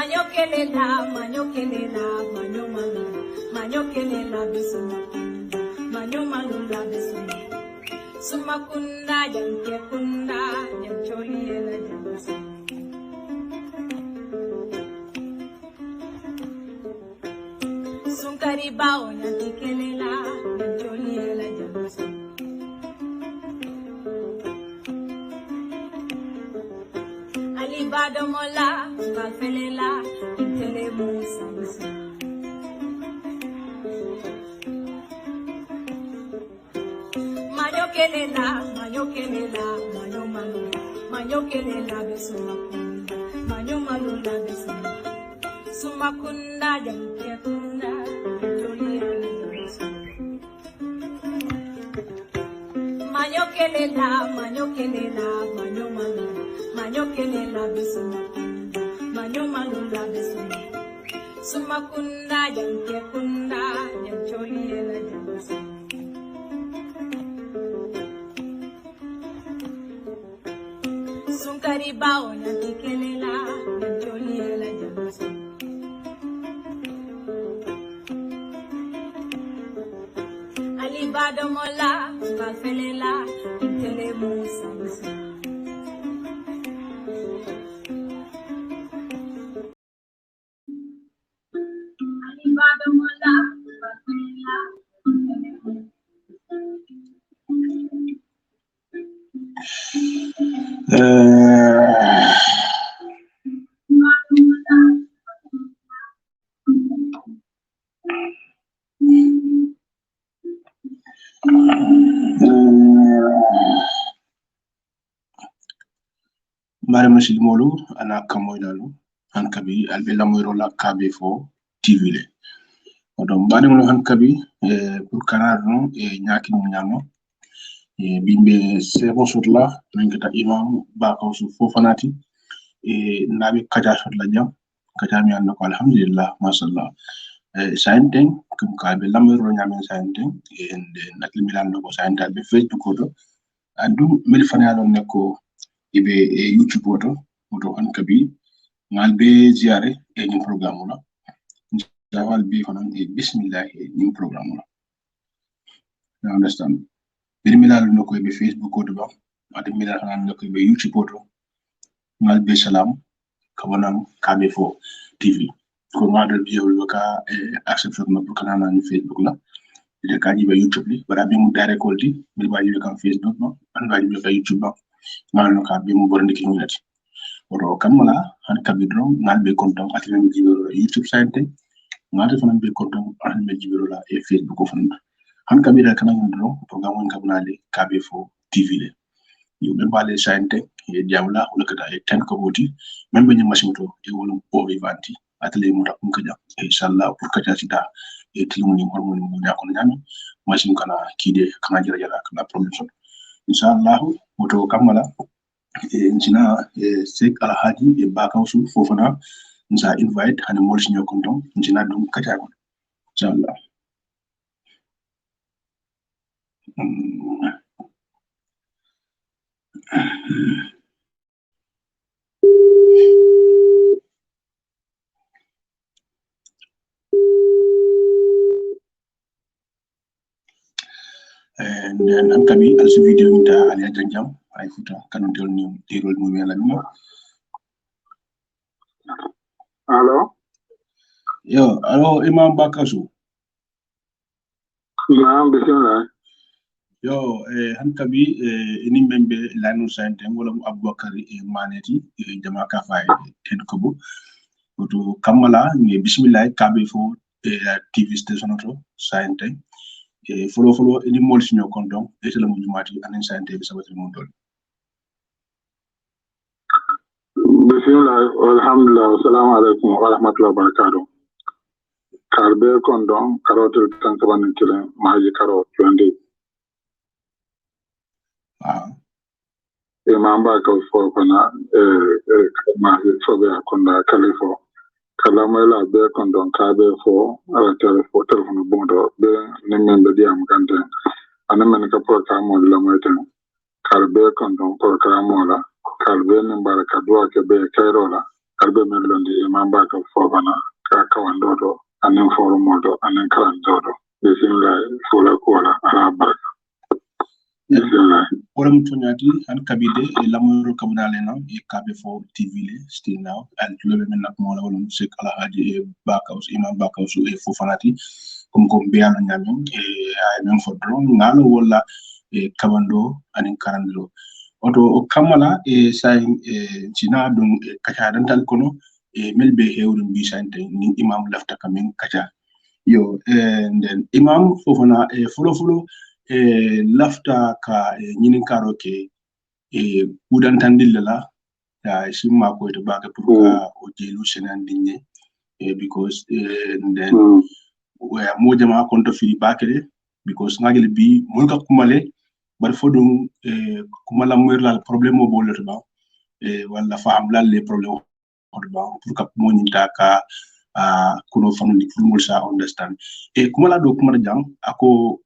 manyo kelela manyo malu manyo kelela besuma manyo malu la besuma suma kunda janke kunda jancholi ela jansa sunkari bao nyanti kelela jancholi ela jansa Alibado mola balfelela intele musa manyo kelela manyo malu manyo kelela besuma manyo malu la besuma suma kunda janke kunda joli manyo kelela manyo malu manyo kelela besuma manyo malu la besuma suma kunda janke kunda joli ela jansa sunkari bao nyanti kelela joli ela jansa alibado mola balfelela intele musa alibado mola balfelela Mare Machid Molu, ana kamoydalu, hankabi, albela moyrola KB4 TV le. Odo mbani mo hankabi, pour kanarno, nyaki nyamo, bimbe sebo sotla, ngata imam, bakaw su fofanati, nabi kaja sotla jam, kaja mi anno ko alhamdulillah, masallah. Sainteng, kum kalbe lamoyro nyamen sainteng, nakli milan ko saintal be Facebook odo, andu mil fanalon neko, ibe YouTube oto hankabi ngal be ziare ni programme la jawal bi fanan bismillah ni programme la you understand bir milal noko be Facebook oto ba ade milal fanan noko be YouTube oto ngal be salam kabonam KB4 TV ko ngal bi yo ka acception na pour kanana ni Facebook la de ka be YouTube li bara bi mu dare ko di mi ba yi kan Facebook no an ba yi be YouTube ba ngal ka bi mu borndi ki ngati odo kamala han kabidro ngal be kontam atlen jibero YouTube site ngal fanan be kontam an be jibero la e Facebook ko fanan han kabira kana ngondro programme ngabna le KB4 TV le yo be balé site e diamla wala kata e ten ko boti même be machine to e wolu o vivanti atele mu takum kaja inshallah pour kaja sita e tilmuni hormoni mu nyakon nyami machine kana kide kana jira jara kana problem inshallah moto kamala njina sek alhaji e bakawsu fofana nsa invite hane molis nyokonton njina dum kajago inshallah and then ankabi also video inta ali janjam ay futa kanon tol ni dirol mu mela mi allo imam bakasu naam bismillah yo hankabi ini membe lanu sante wala mu abubakar maneti jama ka fay ten ko bu to kamala ni bismillah KB4 TV station to sante follow ini mol sinyo kondom etela mu jumati anen sante bi sabati mu dol bismillah alhamdulillah assalamu alaikum wa rahmatullahi wa barakatuh karbe kondom karotel tankaban kile maji karot 20 mamba ka fo kana maji sobe akonda kalifo kala mala be kondom kabe fo ala telephone bondo be nemende diam gante anamen ka program la moyten karbe kondom program la kalbe ne baraka do ke be kairola albe men londi imam baka fofana ka kawandoto anen forumoto anen karandoto bismillah fula kola ala baraka bismillah wala mutonyati han kabide e lamoro kabudale na e kabe fo tv le still now and lobe men nak mo la wala musik ala haji e bakaus imam bakaus e fofanati kom biana nyamin e ay men fo dron ngalo wala e kabando anen karandiro oto o kamala e say e cina dum e kacha dantal kono e melbe hewru bi sante ni imam lafta kamen kacha yo den imam fofana e fulo lafta ka nyinin karo ke udan tandilla ya shimma ko to baka pour ka o jelu senan dinne because then where mo jama konto fili bakere because ngagel bi mulka kumale bar fodum kumala moyrla problème mo bolata ba wala fam la les problèmes on ba pour ka mo nyinta ka kuno family full sa understand kumala do kumala jang ako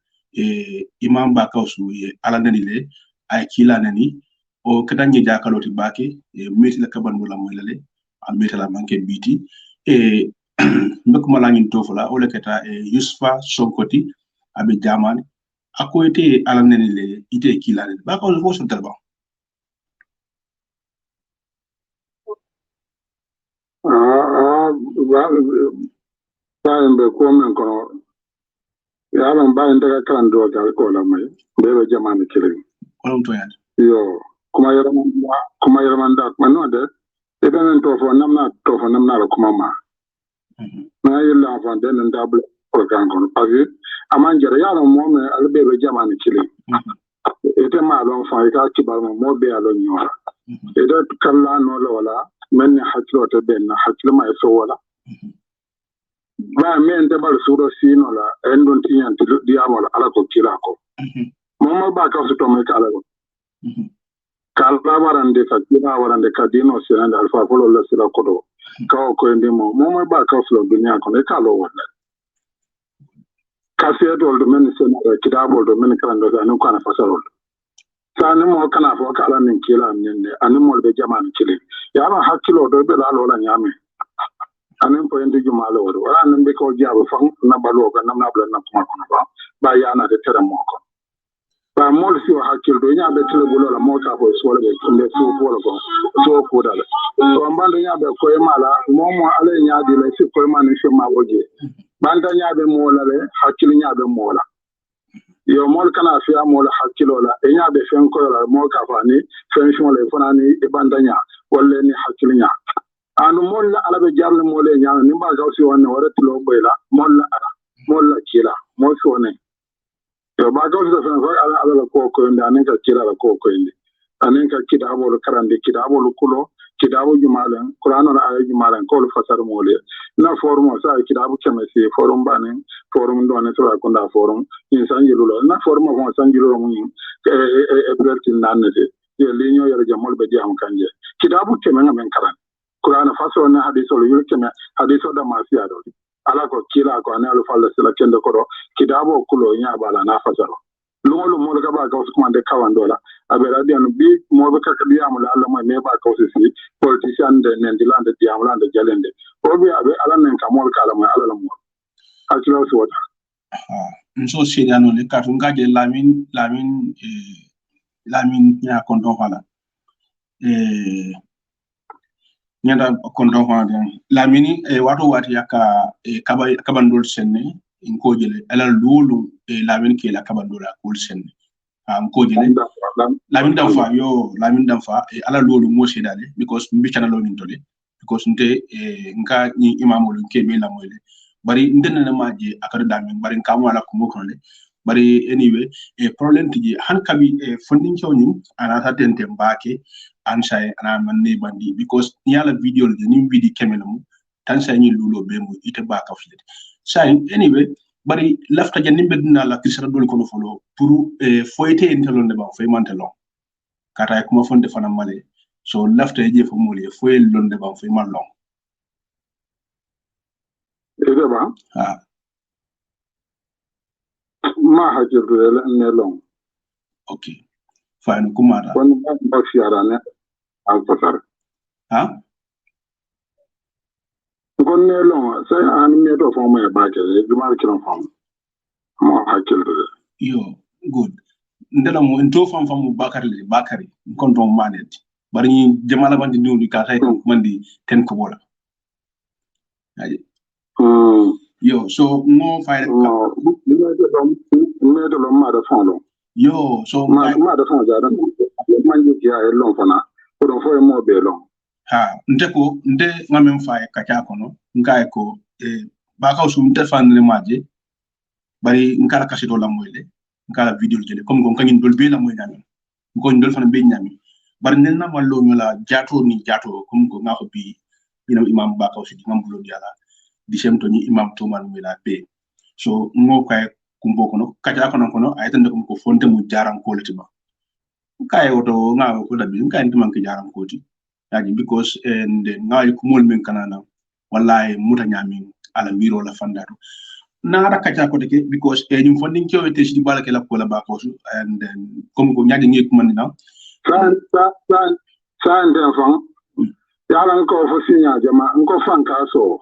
imam bakawsu ala nani le ay kila nani o kadanye jakaloti bake meti la kaban wala moy lale am meti la manke biti mbek mala ngin tofala o le keta yusfa sonkoti abe jaman ako ite ala nani le ite kila le bakawsu fo so talba be ko men kono yaran bayan daga kan do ga ko la mai be jama'an kilin wala to yan yo kuma yarman da mano da idan to fo namna la kuma ma na yilla fa den nan da bul program kono parce aman jara yaran mo me albe be jama'an kilin ite ma lon fa ka kibar mo be alon nyora ida kala no la wala men haklo to ben haklo ma so wala ba men da bar suro sino la endon tinyan di amol ala ko kila ko mo ba ka su to me kala ko kala warande ka kila warande ka dino sirande alfa polo la sila ko do ka ko ndi mo ba ka flo dunya ko ne kalo wala ka se do do men se na kidabo do men kan do anu kana fasarol sa ne mo kana fo kala nin kila ne anu mo be jama'an kile ya ba hakilo do be la lola nyame anen po ende jumalo woro wala nan be ko jaabo fam na balo ko nam na bla na kuma kono ba ya na de tere mo ko ba mol si o hakil do nya be tere bulo la mo ta ko so le be so ko ko so ko dala to ambando nya be ko e mala mo ale nya di le si ko e man si ma boje banda nya be mo la le hakil nya be mo la yo mol kana fi amol hakilo la e nya be fen ko la mo ka fani fen shon le fanani e banda nya wala ni hakil nya anu molla ala be jarle mole nyaana nimba gawsi wonne warati lo boyla molla kila mo sone to ba gawsi da fen ala ko anen ka kila la ko inde anen ka kidabo lo karande kidabo lo kulo kidabo jumalen qur'an ala ay jumalen ko lo fasar mole na forum sa kidabo kemesi forum banen forum do ne to ko nda forum in sanjilu lo na forum ko sanjilu lo mun e bertin nanete ye linyo yere jamol be diam kanje kidabo kemen men karan Quran faso na hadiso lo yulkeme hadiso da masiya do ala ko kila ko ana lo falla sila kende ko kidabo kulo nya bala na fasaro lungolo mo ga ba ga usman de kawandola abe radian bi mo be ka bi amula alla mo me ba ka usisi politician de nendilande di amula de jalende o bi abe ala nen ka mo ka ala mo ala mo akilo so wata nso shedano le ka tunga je lamin ya kondo wala nyanda kondo wala lamini wato wati yaka kabandol senne in ko jele ala lulu lamin ke la kabandol akul senne am ko jele lamin damfa ala lulu mo shedale because mbi chana lo min tole because nte nka ni imamul ke be la moyle bari ndene na maje akada damin bari kamu ala ko mo konle bari anyway problem tiji han kabi funding chawni ana ta tente mbake ansay ana manne bandi because yala video le ni video kemelum tan say ni lulo be mu ite ba ka flet say anyway bari lafta janni bedna la kisra dol ko no folo pour foyete entelon de ba foy mantelon kata kuma fonde fana male so lafta je fo mole foy londe ba foy malon ede ba ma hajiru ne long okay fine kumara kon ba fiara ne al fasar gonne lo sai an me to fo me ba ke du mar kilon fam mo hakil yo good ndela mo into fam bakari kon don manet bari ni jamala bandi ndi ka tay mandi ten ko bola yo so mo fayre no me to lo ma da fon lo yo so ma da fon ja da man ju ya e lo fana ko do fo e mo be lo ha nde ngamen fay ka ta kono ngay ko ba ka sum defendre maje bari ngala kasi do la moyle ngala video jele comme gon kanyim dol be la moy nyami gon dol fana be nyami bari nelna mallo nyola jato comme go ngako bi imam ba ka aussi ngam bulo diala di semto ni imam to man mila be so ngo kay kumbo kono kaja kono ay tan ko fonte mu jaran ko letiba kay woto ngawo ko dabi kay ntiman ki jaran ko ti yaji because and ngaay ko mol men kanana wallahi muta nyami ala miro la fandado na ra kaja ko deke because nyum fonding ko wete ci balake la ko la ba ko and then comme ko nyaade ngi ko man na san den fan yalan ko fo sinya jama ko fanka so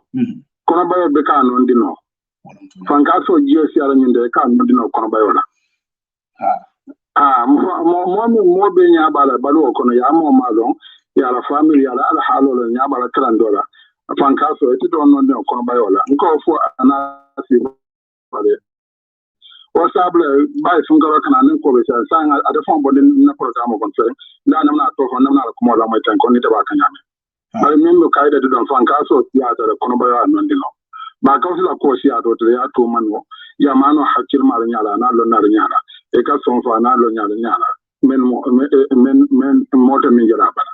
kono bayo be ka non dino fanka so jiyo si ala nyinde ka non dino kono bayo la mo be nya bala balu kono ya mo malon ya la family ya la halo la nya bala dola fanka so eti don non dino kono bayo la ko fo anasi bale o sable bay sun garo kana nen ko be sa ada fon bo na programme kon fe na na to fon na ko mo la mo tan kon ni te ba kan nyame bari min no kayda de don fan kaso ya da kono bayo non dino ba ka la ko si ato to ya to manwo ya mano hakil mal nyala na lo na nyala e ka son fa na lo nyala men mota min jara bala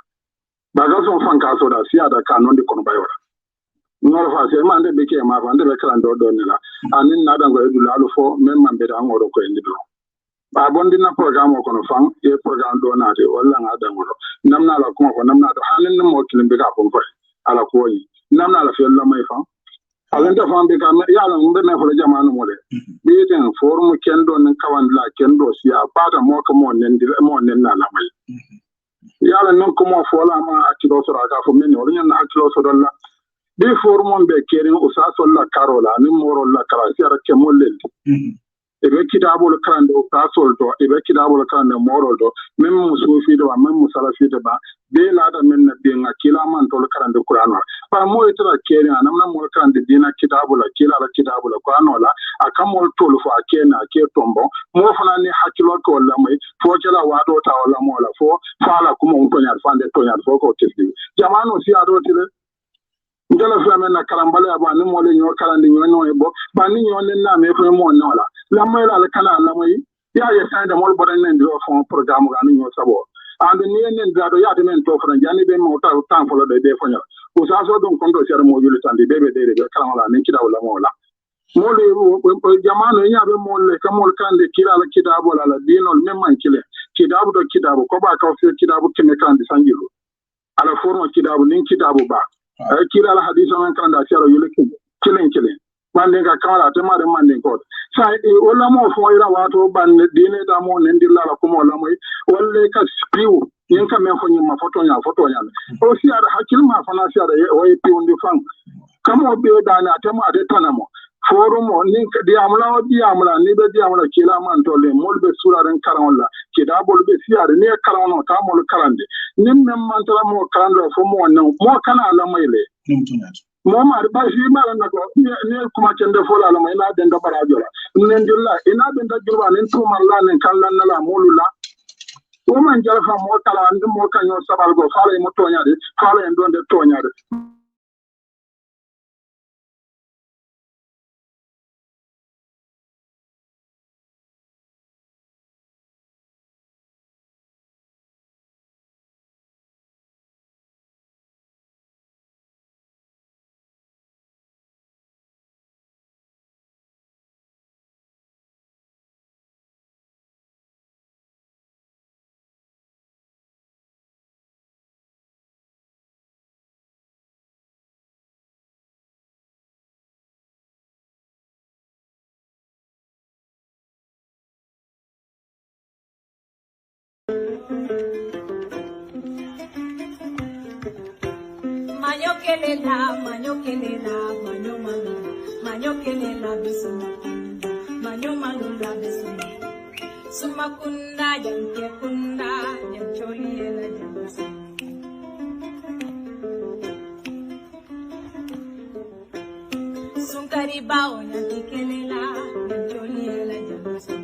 ba ka son fan kaso da si ada ka non di kono bayo ngor fa se man de be ke ma fa de be kala do ni la anin na dan go edu la lo fo men man be da ngoro ko endi do ba bondi na programme ko no fan e programme do na de wala nga dan ngoro namna la ko namna do hanin mo kilim be ka ko ala ko yi namna la fe la may fan alen da fan be ka ya la mbe me fo jamanu mo de be ten formu kendo nen kawan la kendo si a bada mo ko mo nen na la may ya la non ko mo fo la ma akilo so ra ka fo men o nya na akilo so do la be formu be keren o sa so la karola ni moro la kara si ara ke mo lel ebe kitabul kande o tasol to ebe kitabul kande morol to même musufi do même musalafi de ba be la da men na be ngakila man to kande qur'an pa mo itra kene anam na mo kande dina kitabul kila la kitabul qur'an la akamol to lu fa kena ke tombo mo fana ni hakilo ko la mai fo jala wado ta wala mo la fo fala kuma on to nyar fande to nyar fo ko kesdi jamano si ado tire ngala fama na karambale aba ni mo le nyo kalandi nyo no ebo ba ni nyo ne na me fo mo no la may la kala la may ya sa da mol bodan nen do fon programme ga ni sabo and ni nen da do ya de men to fran jani be mo ta tan fo de be fonya o sa so don kondo ser mo yulu tan de be de kala la ni kida wala mo la mo le jamano ya be mo le ka mo kan de kila la kida bola la dinol men man kile kida bu do kida bu ko ba ka fi kida bu kime kan di sangilu ala forma kida bu nin kida bu ba kila la hadith man kan da ser yulu kilen mande ka kala te mare mande ko sa wala mo fo ira wato ban dine da mo nendi la ko mo la moy wala ka spiu yen ka men fo nyima foto nya o si ara hakil ma fa na si ara o e pi undi fan kamo be da na te ma de tanamo forum ni di amla ni be di amla kila man to le mol be sura ren karan la ki da bol be si ara ni karan no ta mol karande nim men man tala mo karando fo mo no mo kana la mayle moma ba shi mara na ko ne kuma kende fola la mai na den da barajo la nen dilla ina den da jurba nen to man la nen kallan na la molula o man jara fa mo tala and mo kanyo sabal go fala mo tonya de fala en don de tonya de Manyo kelela, manyo kelela, manyo malu, manyo kelela besumakunda, manyo malula besuma. Sumakunda yanke kunda, yancholi ela jamasa. Sunkari bao yanke kelela, yancholi ela jamasa.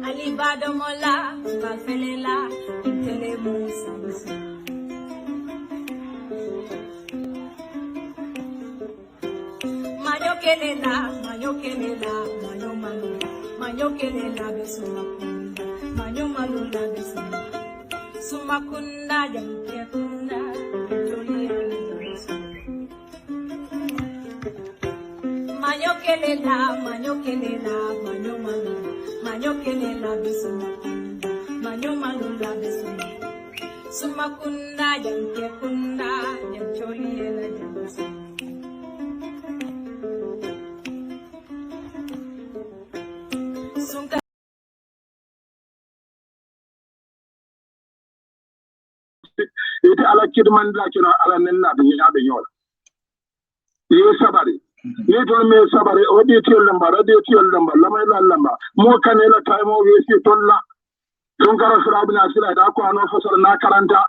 Alibado mola, balfelela, intele musa musa. Manyo kelela, manyo malu, manyo kelela besumakunda, manyo malu la besuma. Sumakunda yanke kunda, joli ela besuma. Manyo kelela, manyo malu, manyo kelela besumakunda, manyo malu la besuma. Sumakunda yanke kunda, joli ela besuma. ite ala kidman la kino ala nenna be nyaade nyola ye sabari ye to me sabari o de tiol lamba lamay la lamba mo kanela taymo we si tolla don kara surabina sila da ko ano fasal na karanta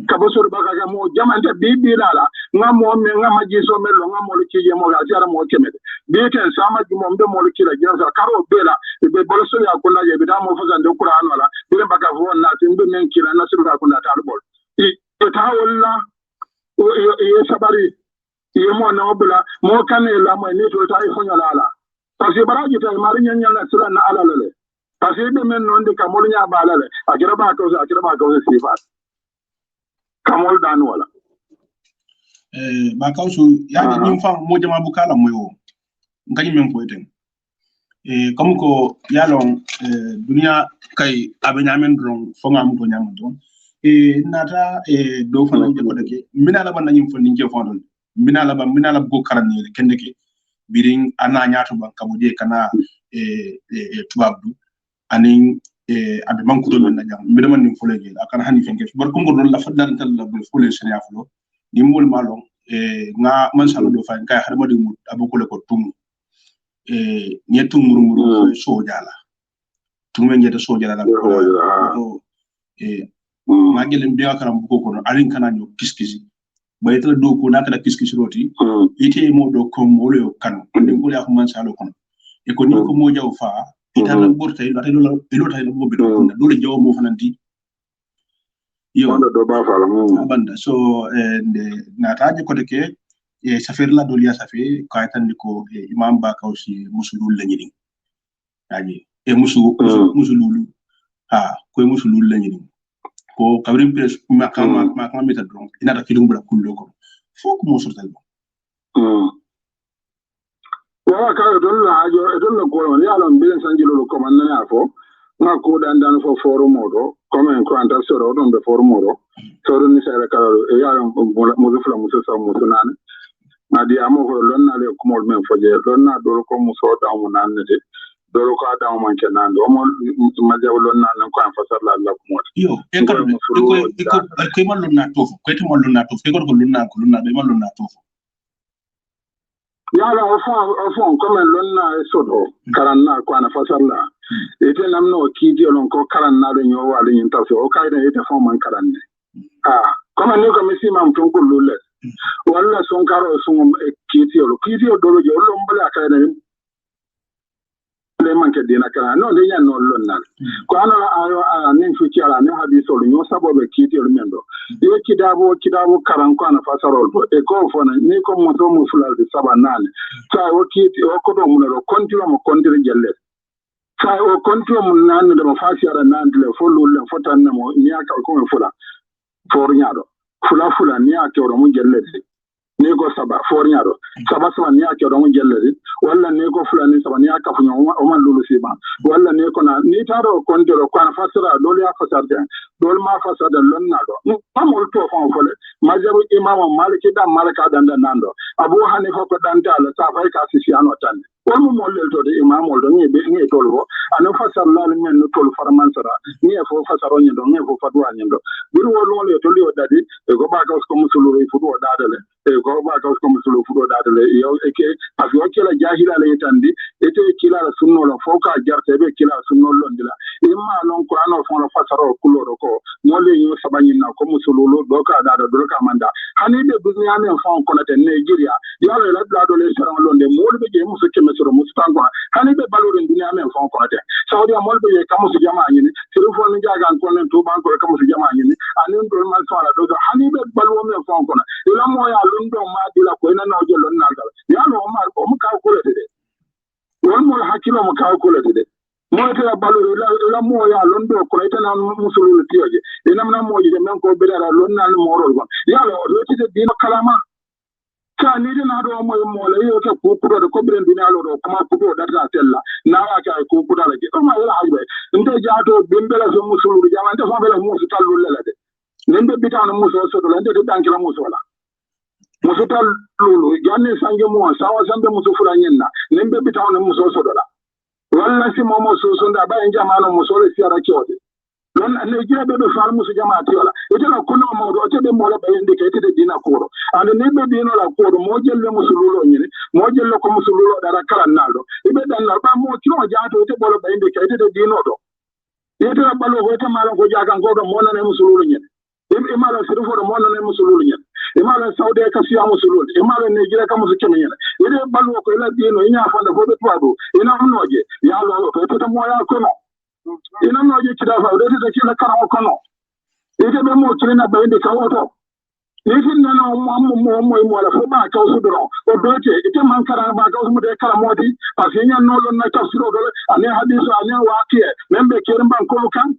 ka bosor baka ga mo jamante bibi lala ngamo me ngama jiso melo ngamo lo kije mo ga jara mo kemede be ken sama ji mo mbe mo lo kila jara karo bela be boloso ya ko na je be da mo fasal de qur'an wala be baka fo na timbe men kila na sura ko na talbol tawalla ye sabari ye mo na obula mo kanela mo ni to tay fo nyala parce que baraji tay mari nyanya na sila na ala lele parce que be men non de kamol nya balale akira ba ko sifa kamol dan wala ba kawsu ya ni fa mo jama bukala moyo ngani men ko eten comme ko yalon dunia kay abenyamen dron fo ngam ko nyam don nata do fana je ko dake mina la ban nyim fo ninje fondon mina la go karani kende ke biring ana nyaato ban kamuje kana tubabdu anin abe manku do men na jam mi dama nim fole je akana hani fenke bor ko ngol la faddan tal la bul fole senya fulo ni mol malon nga man salo do fa kay harma de mut abukule ko tum ñetum murmuru sojala tumen ngeta sojala la ko ma gelem biya karam bu ko no alin kana ñu kiskisi baytala do ko nakala kiskisi roti ite mo do ko mo le kan ande ko ya ko man salo kono e ko ni ko mo jaw fa itala borta ilo tay lo bobe do do le jaw mo fananti yo do ba fa la banda so na taje ko de ke safir la dolia safi ko aytandi ko imam ba kawsi musulul la ñini aji musululu ko musulul la ñini ko kabrim pres ma meta don ina da kilum bla kullo ko foko mo sortal wala ka don la ko ya lon ben sanjilo ko man na afo na ko dan fo forum modo comme en ko anta soro don be forum modo soro ni sere ka ya lon mo fula mo so mo sunane adi amo ko lonna le ko mol men foje lonna do ko mo so da mo nanne de do ko da mo man kenan do mo ma jaw lonna nan ko en fasal la ko mot yo e ko mal lonna tofu ko to mal lonna tofu ko lonna be mal lonna tofu yala o fon comme lonna e sodo karanna ko ana fasal la ete namno kidi lon ko karanna do nyo wala nyin taw o kayda ete fon man karanne comme ni ko misi mam ton ko lulle wala son karo son kitiyo dolo je ollo mbala kayda le manke dina kana no de yan no lonnal ko ana ayo nin fuci ala ne hadiso nyo sabobe kitiyo mendo e kidabo karan ko ana fasarol to e ko fona ni ko mo to mo fulal de sabanane sa o kiti o ko do mo no kontiro jelle sa o kontiro mo nan de mo fasiara nan de fo lulle fotan mo ni aka ko mo fula for nyaado fula ni aka ro mo jelle ni ko saba for nyaado saba ni aka ro mo jelle walla ni ko fula ni saba ni aka fu o man lulu siba walla ni ko na ni taro kontiro ko ana fasara dole ya fasarde dole ma fasada lonna do amol to fon fole majabu imam maliki da malaka danda nando abu hanifa ko danta la sa fay ka sisi ano tan won mo lel to de imam ol do ni be ni tolbo ana fasar la men no tol farmansara ni e fo fasaro nyindo ni fo fatwa nyindo buru wolo le to liyo dadi e go ba ka ko musulu ri fudo dadale e go ba ka ko musulu fudo dadale yo e ke afio kila jahila le tandi ete kila la sunno la foka jarte be kila sunno londila imma non qur'ano fo la fasaro kuloro ko mole yo sabanyi na ko musulu lo do ka dada do ka manda hani de dunya men fo ko na Nigeria yalo la blado le saran londe mole be je musu keme soro mustangwa hani be balore dunya men fo ko na te saudi mole be je kamusu jama nyini telefon ni jaga ko nen to ban ko kamusu jama nyini anin do man so ala do hani be balwo men fo ko na ila mo ya lundo ma dila ko ina no je lon nalgal yalo mar ko mu ka ko le de won mo hakilo mo ka ko le de mo te balore ila mo ya lundo ko ita na musulu tiyoje ina na mo je men ko be dara lon nal mo rol gon yalo do ti de dino kalama ka ni de na do mo le yo ke ko ko do ko bren dina lo do kuma ko do data tella na wa ka ko ko dala ke o ma yala hajbe nte jaato bimbela so musulu jamante fo bela musu tallu lela de nembe bitano musu so do nte de dankira musu wala musu tallu janne sange mo sawa sambe musu fula nyenna nembe bitano musu so do la walla si momo so so nda ba en jamano musu le siara kyode non ne jira be fal musu jamaati wala ite la kuno mo do te be mo la bayende ke te dina koro ande ne be dino la koro mo jelle musululo nyini mo jelle ko musululo dara kala naldo ibe dan la ba mo kino jaato te bolo bayende ke te dino do ite la balo ko te mala ko jaga ngodo mo na ne musululo nyini e mala sirfo do mo na ne musululo nyini e mala saude ka siya musululo e mala ne jira ka musu kemi nyini ite balo ko ila dino nya fanda fo be twado ina noje ya lo ko te mo ya kono ina no je kida fa de kila karawo kono ite be mo kina bayinde kawoto nitin nana mo la fo ba ka usudro o dote ite man kara ba ka usumu de kala modi asinya no lon na tafsiro do ane hadisu ane waqiye membe kirin ban ko kan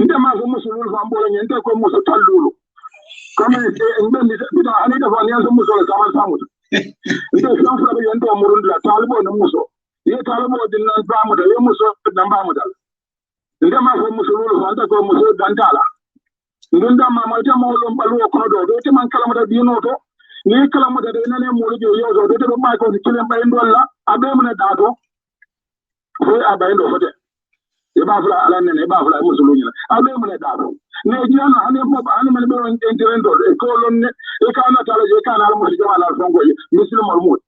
ite ma fo musulul fa mbola nyente ko musu tallulu comme ngbe ni da ani da fa ni so musu la sama samu ite san fa be yento murundla talibo na muso ye talabo din nan ba mu da ye muso dan ba mu da inda ma ko muso lu fa ta ko muso dan tala ndunda ma ma ta mo lo balu ko do te man kala mu da dino to ni kala mu da de nane mo lu yo do te do ma ko kile mbay ndolla abe mu na da to ko abay ndo fote e ba fula ala ne ba fula muso lu ni abe mu na da to ne jina ane mo ba ane man be on interendo e ko lon ne e ka na tala je ka na al muso jama na fongo muslim al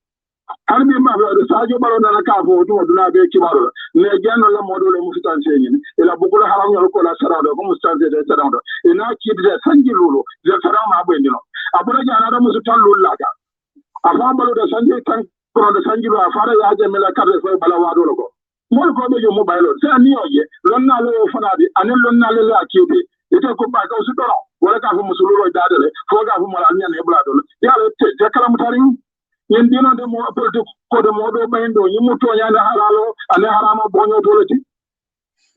harbi ma be sajo baro na ka fo to duna be kibaro ne janno la modo le mustan senyi ila bugula haram yo ko la sarado ko mustan de sarado ina kidde sanji lulu de sarama be ndino abura jana da mustan lulu laga afa balo de sanji tan ko de sanji lo afara ya je mela kare fo bala wado ko mol ko be yo mobile sa ni oye lon na lo fanadi anen lon na le la kide ite ko ba ka usudoro wala ka fo musululo dadele fo ga fo mala nyane blado ya le te kala mutarin yen dino de mo apolto ko de mo do bayndo ni muto nyana halalo ane harama bonyo dolati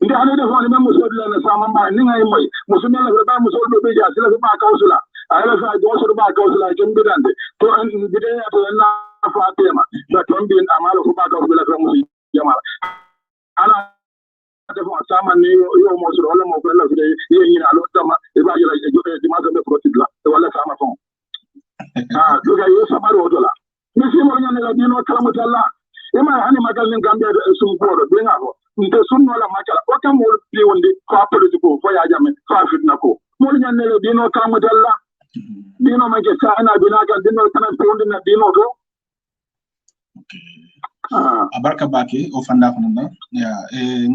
ndi ane de foni mem muso de na sama ba ni ngay moy muso ne la ba muso do be ja sila ba kawsula ala fa do so ba kawsula ken bidande to an bide ya to na fa tema da ton bin amalo ko ba kawsula fa muso jamal ala de fo sama ni yo mo so wala mo ko la fide ye ni alo tama e ba jela e ma so be protide la wala sama fon do ga yo sabaro dola misi mo nyane la dino kala mutalla ima hani magal ni gambe sum bodo be ngako nte sunno la makala o kam wol bi wonde ko politiko fo ya jame ko fitna ko mo nyane la dino kala mutalla dino ma ke sana bina ga dino kana wonde na dino do abarka bake o fanda ko nanda ya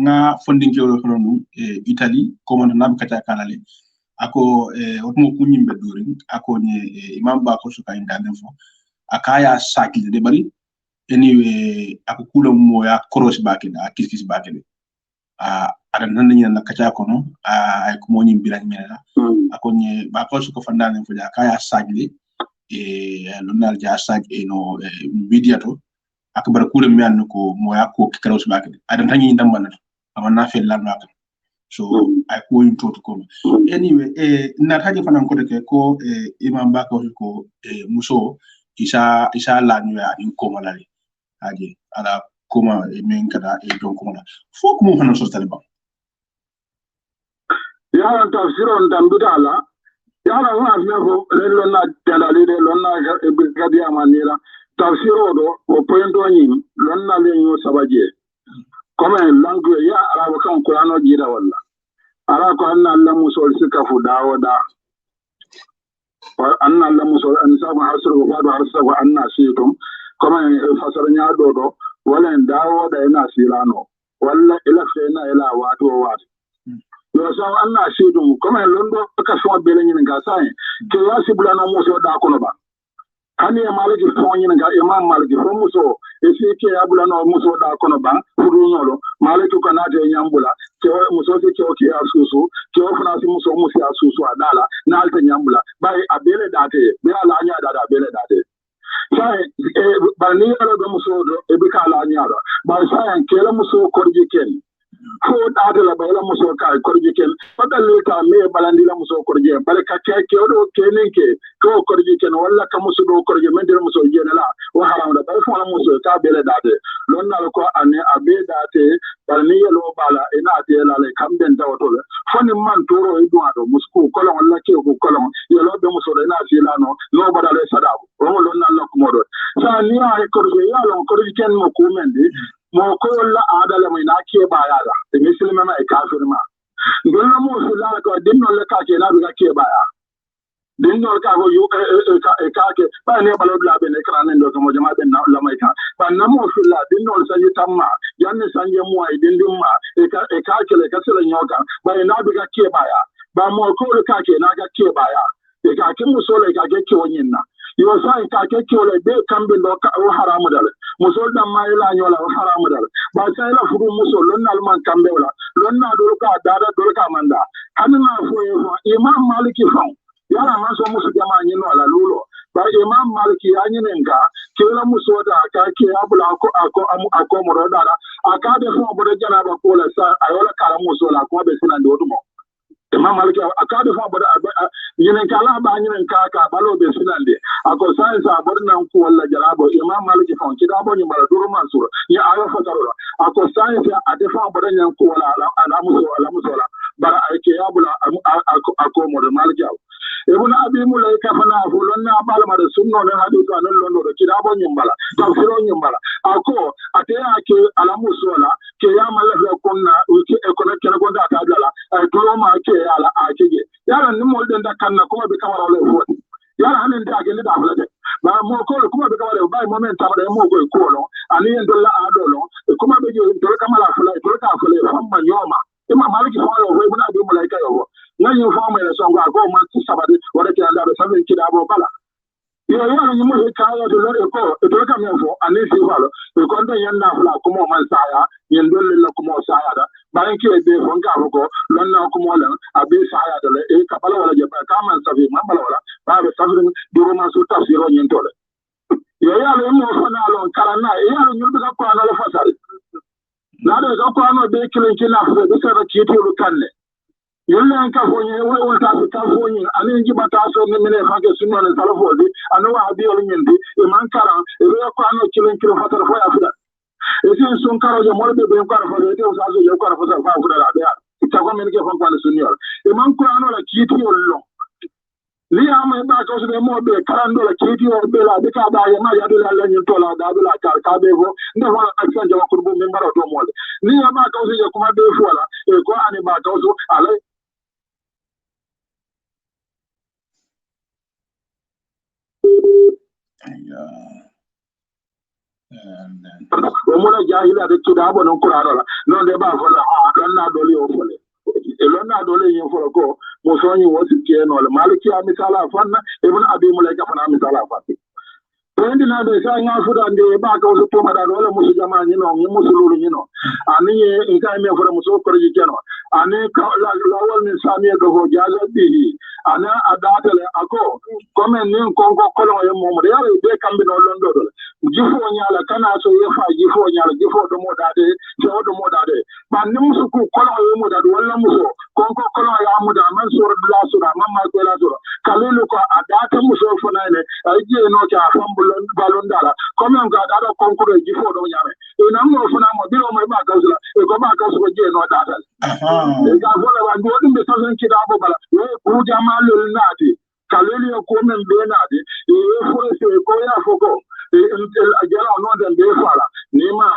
nga fondinke o hono Italy ko mon nabi kata kanale ako otmo kunyimbe dori ako ni imam ba ko suka indane fo akaya sakile de bari anyway ako kula mo ya cross bakene a kiskis bakene ada nan ni na kacha kono ay ko mo nyimbi la nyela ako ni ba ko suka fandane fo ja kaya sakile lonal ja sak no media to akbar kula mi an ko mo ya ko cross bakene ada tan ni ndambana amana fe la naka so I go into to come anyway na taje fanan ko de ko imam ba ko muso isa la ñu ya in ko malari haje ala kuma men kada don ko mala fo ko mo fanan so taliban ya tafsiron dambidala ya la wa me ko le na dalali de lonna e brigadier manira tafsiro do o point do nyi lonna le ñu sabaje comme langue ya araba kan qur'ano jira walla ara ko anna Allah musol sika fu dawoda anna Allah musol an sa ma hasru wa harsa wa anna situm comme fasara nya do wala dawoda ina silano walla ila fena ila wato yo sa anna situm comme londo ka so bele nyin ga sai ke yasibulana muso da kono ba hani e maliki fonyi nga imam maliki fo muso e sike abula no muso da kono ba furu nyolo maliki ko nate nyambula ke muso ke ke asusu ke ofnasi muso musi asusu adala na alta nyambula bai abele date be ala nya da abele date sai e bani ala do muso do e be kala nya do ba sai kela muso korji ken fo date la bayla muso ka korji ken fadalle ka me balandi la muso korji barka ke do kenenke ko korji ken walla ka muso do korji men der muso jene la wa haram da bay fo la muso ka bele date lon na ko ane abe date barni yelo bala ina te la le kamben dawoto le foni man toro e do ado musko ko lon walla ke ko kolon yelo be muso ina fi la no bada le sadabu o lon na la ko modo sa ni ay korji ya lon korji ken mo ko mendi mo ko la adala mai na ke baya da musulma mai kafir ma don na mo su la ko dinno le ka ke na bi ke baya dinno ka go yu ka ke ba ne balo la be ne kran ndo ko mo jama ben na la mai ka ba na mo su la dinno sa yi tamma yanne sanje mo ai dindin ma e ka ke le ka sele nyoka ba na bi ke baya ba mo ko ka ke na ga ke baya e ka ke mo so le ka ke wonyin na yo sai ka ke le be kambe ndo ka haramu dal musol dan ma ila nyola haramu dal ba sai la fudu musol lon nal man kambe wala lon na do ka dada do ka manda hanna fo imam maliki fa yala man so musu jama nyi no ala lulo ba imam maliki anyi nenga ke la muso da ka ke abula ako mo do dada aka de fo bodo jana ba ko la sa ayola kala muso la ko be sinan do mo imam maliki aka de fo bodo yinen kala ba yinen ka balo be silande ako sai sa bornan ku walla jarabo imam maliki fon kida bo ni mara duru mansur ya ayo fataro ako sai sa adefa bornan ku wala ala muso bara ake yabula ako mo maliki ibn abi mulaika fana fulon na balma da sunno na hadisi anan londo da kida bo nyimbala tafsiro nyimbala ako ate ake ala muso la ke ya malafa kunna uki ekono kena gonda ta dala to ma ke ala akege yaran ni molden da kanna kuma be kamara le fo yara hanin da gele da fulade ba mo ko kuma be kamara ba moment ta da mo ko lo ani en dolla adolo kuma be jo to kamara fulade to ka fulade famma nyoma ima maliki fa yo ibn abi mulaika yo nan yin fa mai son ga ko ma sabade wada ke anda be sabin kida bo bala yo yara ni mo ka yo to lore ko to ka men fo ani fi falo ko nda yanda fula kuma man saya yin dolle la kuma saya da bayan ke be fon ka ko lon na kuma lan abe saya da e ka bala wala je ka man sabi man bala wala ba be sabin duro man so tafsiro yin tole yo yara mo fa na lon karana yara nyul be ka ko na la fasari na da ka ko no be kilin kina fa be ka ki to kanne yalla ka fonye wai ta ka fonye anin ji bata so ne mene fa ke sunno ne salafodi anu wa bi ol nyindi e man karan e be ko ano kilin fatar fo ya fuda e sin sun karo je mo be ko fa de o sa so je ko fa fa fuda la be ta ko men ke fon ko sunno e man ko ano la kiti ol lo li ama ba ko so be mo be karan do la kiti ol be la be ka ba ya ma ya do la la nyi to la da be la ka be fo ne wa aksan je ko bu men baro to mo li ama ko so je kuma be fo la e ko ani ba ko so ala omona jahila de kida bo non kuraro la non de ba fola don na dole o fole e lon na dole yin folo ko mo so yin wosi ke no la maliki a misala fanna ibn abi mulaika fana misala fati Wendi na de sa nga fuda de ba ka so to mada wala musu jama ni no ni musu lulu ni no ani e ka me fura musu ko ji keno ani ka la wal ni sami do ho jaza bihi ana adata le ako comme ni ko lo ye mo mo ya be kambi no londo do jifo nyala kana so ye fa jifo nyala jifo do mo dade so do mo dade ba ni musu ko lo ye mo dade wala musu ko lo ya mo da man so do la so da man ma ko la so kalulu ko adata musu fona ne ay je no ka fambu balon dala comme on ga dada concours ji fo do nyame e na mo funa mo biro mo ba kawsula e ko ba kawsu ko je no dada e ga fo la ba ndo dum be so ki da bo bala e ku jama lol naati kaleli ko men be naati e fo se ko ya fo ko e ajala no den be fala ni ma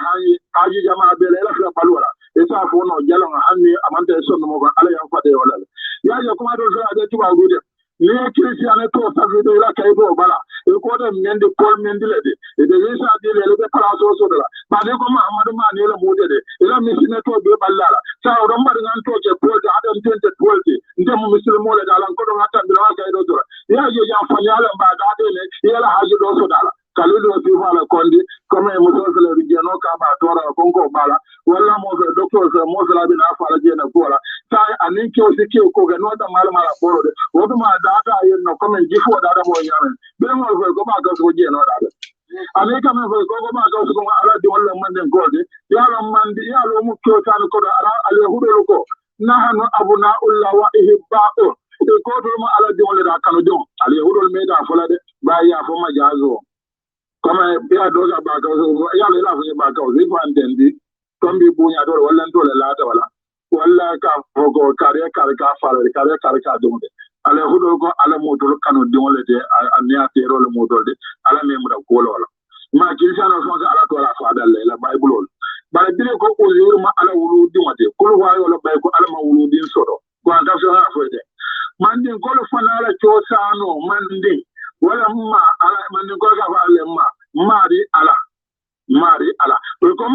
haji jama be la fa balwala isa fo no jalan hanni amanta son mo ba ala yan fade wala ya je kuma do so ade tuba gude ni christian to sa do la kay do bala e ko de mendi pol mendi le de e de isa de le be pala so la ba de ko muhammadu ma ne la mode de ila misine to be ballala sa do mbar ngan to ke pol de adam tente pol de ndem muslimo le dalan ko do ngata bi la kay do dora ya je ya fanyala ba da de le ila haji do so dala kaludo fi fala kondi comme muso le rigeno ka ba tora konko bala wala mo docteur mo la bi na fala jena kola ta anin ke o sike ko ga no da mal mala boro de o ma data yen no comme jifo data mo nyamen be mo ko ba ga so jeno data anin ka me ko ba ga so ko ala di wala man den gode ya lo man di ya lo mu ko tan ko ala ale hudo ko nahanu abuna ulla wa ihibba'u ko to mo ala di wala da kanu dum ale hudo me da fala de ba ya fo ma jazo comme ya doga ba ka ya le la fu ba ka o fa ndendi comme bi bunya do wala ndo le la ta wala ka fogo kare ka fara kare ka do de ala hudo ko ala mo do kanu de wala de anya te ro le mo do de ala me mu da ko wala ma ki sa no so ala to la fa dal la bible ba dire ko o yuru ma ala wulu di wate ko wa yo la bay ko ala ma wulu din sodo ko anda so ha fo de man din ko fa na la cho sa no man din wala ma ala man ko ga fa ale mari ala ko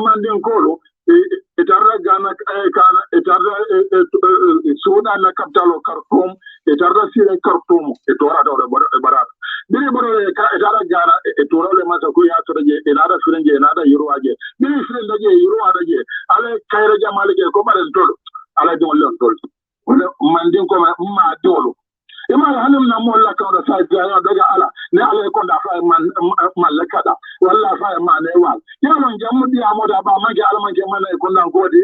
man den kolo etarra gana kana etarra suda na capital Khartoum etarra sire Khartoum etora do barat biri boro ka etarra gana etora le mata ko ya toje enada firenje enada yuroaje biri firenje je yuroaje ale kayra jamale je ko baren tol ala jom lon tol wala man den ko ma dolo ima hanum na mo la ka da sa ya daga ala ne ala ko da fa man malaka da walla fa ma ne wal ya non jamu di amoda ba ma ga ala man ke man ko nan ko di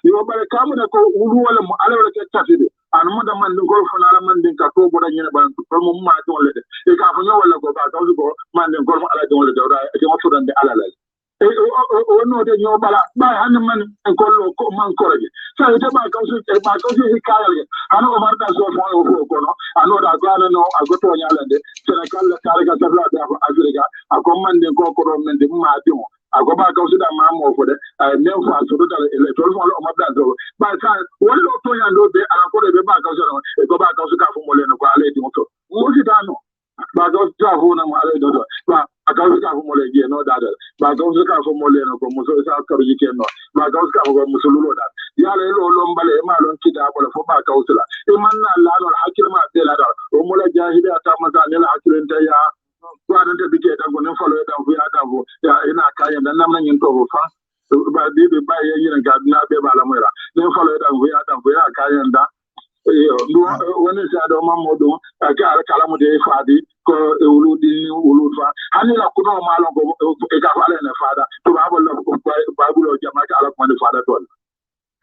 yo bare kamu da ko wulu wala mo ala wala ke tafide an mo da man ko fa na man din ka ko boda nyene ban ko mo ma to le de e ka fa wala ko ba to ko man din ko ala don le de da e mo fudan de ala la o no de nyo bala ba han man ko lo ko man ko re sa ite ba ka su hikaya le ano o marda so fo ko no ano da gana no agoto nyala de senegal la kare ga sabla da afrika akomman de ko ro men de ma di mo agoba ka su da ma mo fo de men fa so da le to mo o marda so ba sa wala to ya do be ala ko de ba ka so no e ko ba ka su ka fo mo le no ko ale di mo to mo si da no ba ka su ka fo na mo ale do ba ka su ka fo mo le je no da ba ka su ka fo mo le no ko mo so sa ka ri ke no ba ka su ka fo mo so lo da ya le lo mbale ma lon kida ko fo ba ka usula e man na la no hakil ma de la da o mo la jahida ta ma za ne la hakilin ta ya ko an ta bike da go ne falo da fu ya da fu ya ina kayan dan nan yin to fa ba bi ba ya yin ga na be ba la mo ra ne falo da fu ya kayan da wani sa da mamodo ka ala kala mo de fadi ko uludi fa hani la kuno ma lo ko e ka ala ne fada to ba bo la ba bu lo jama ka ala ko ne fada to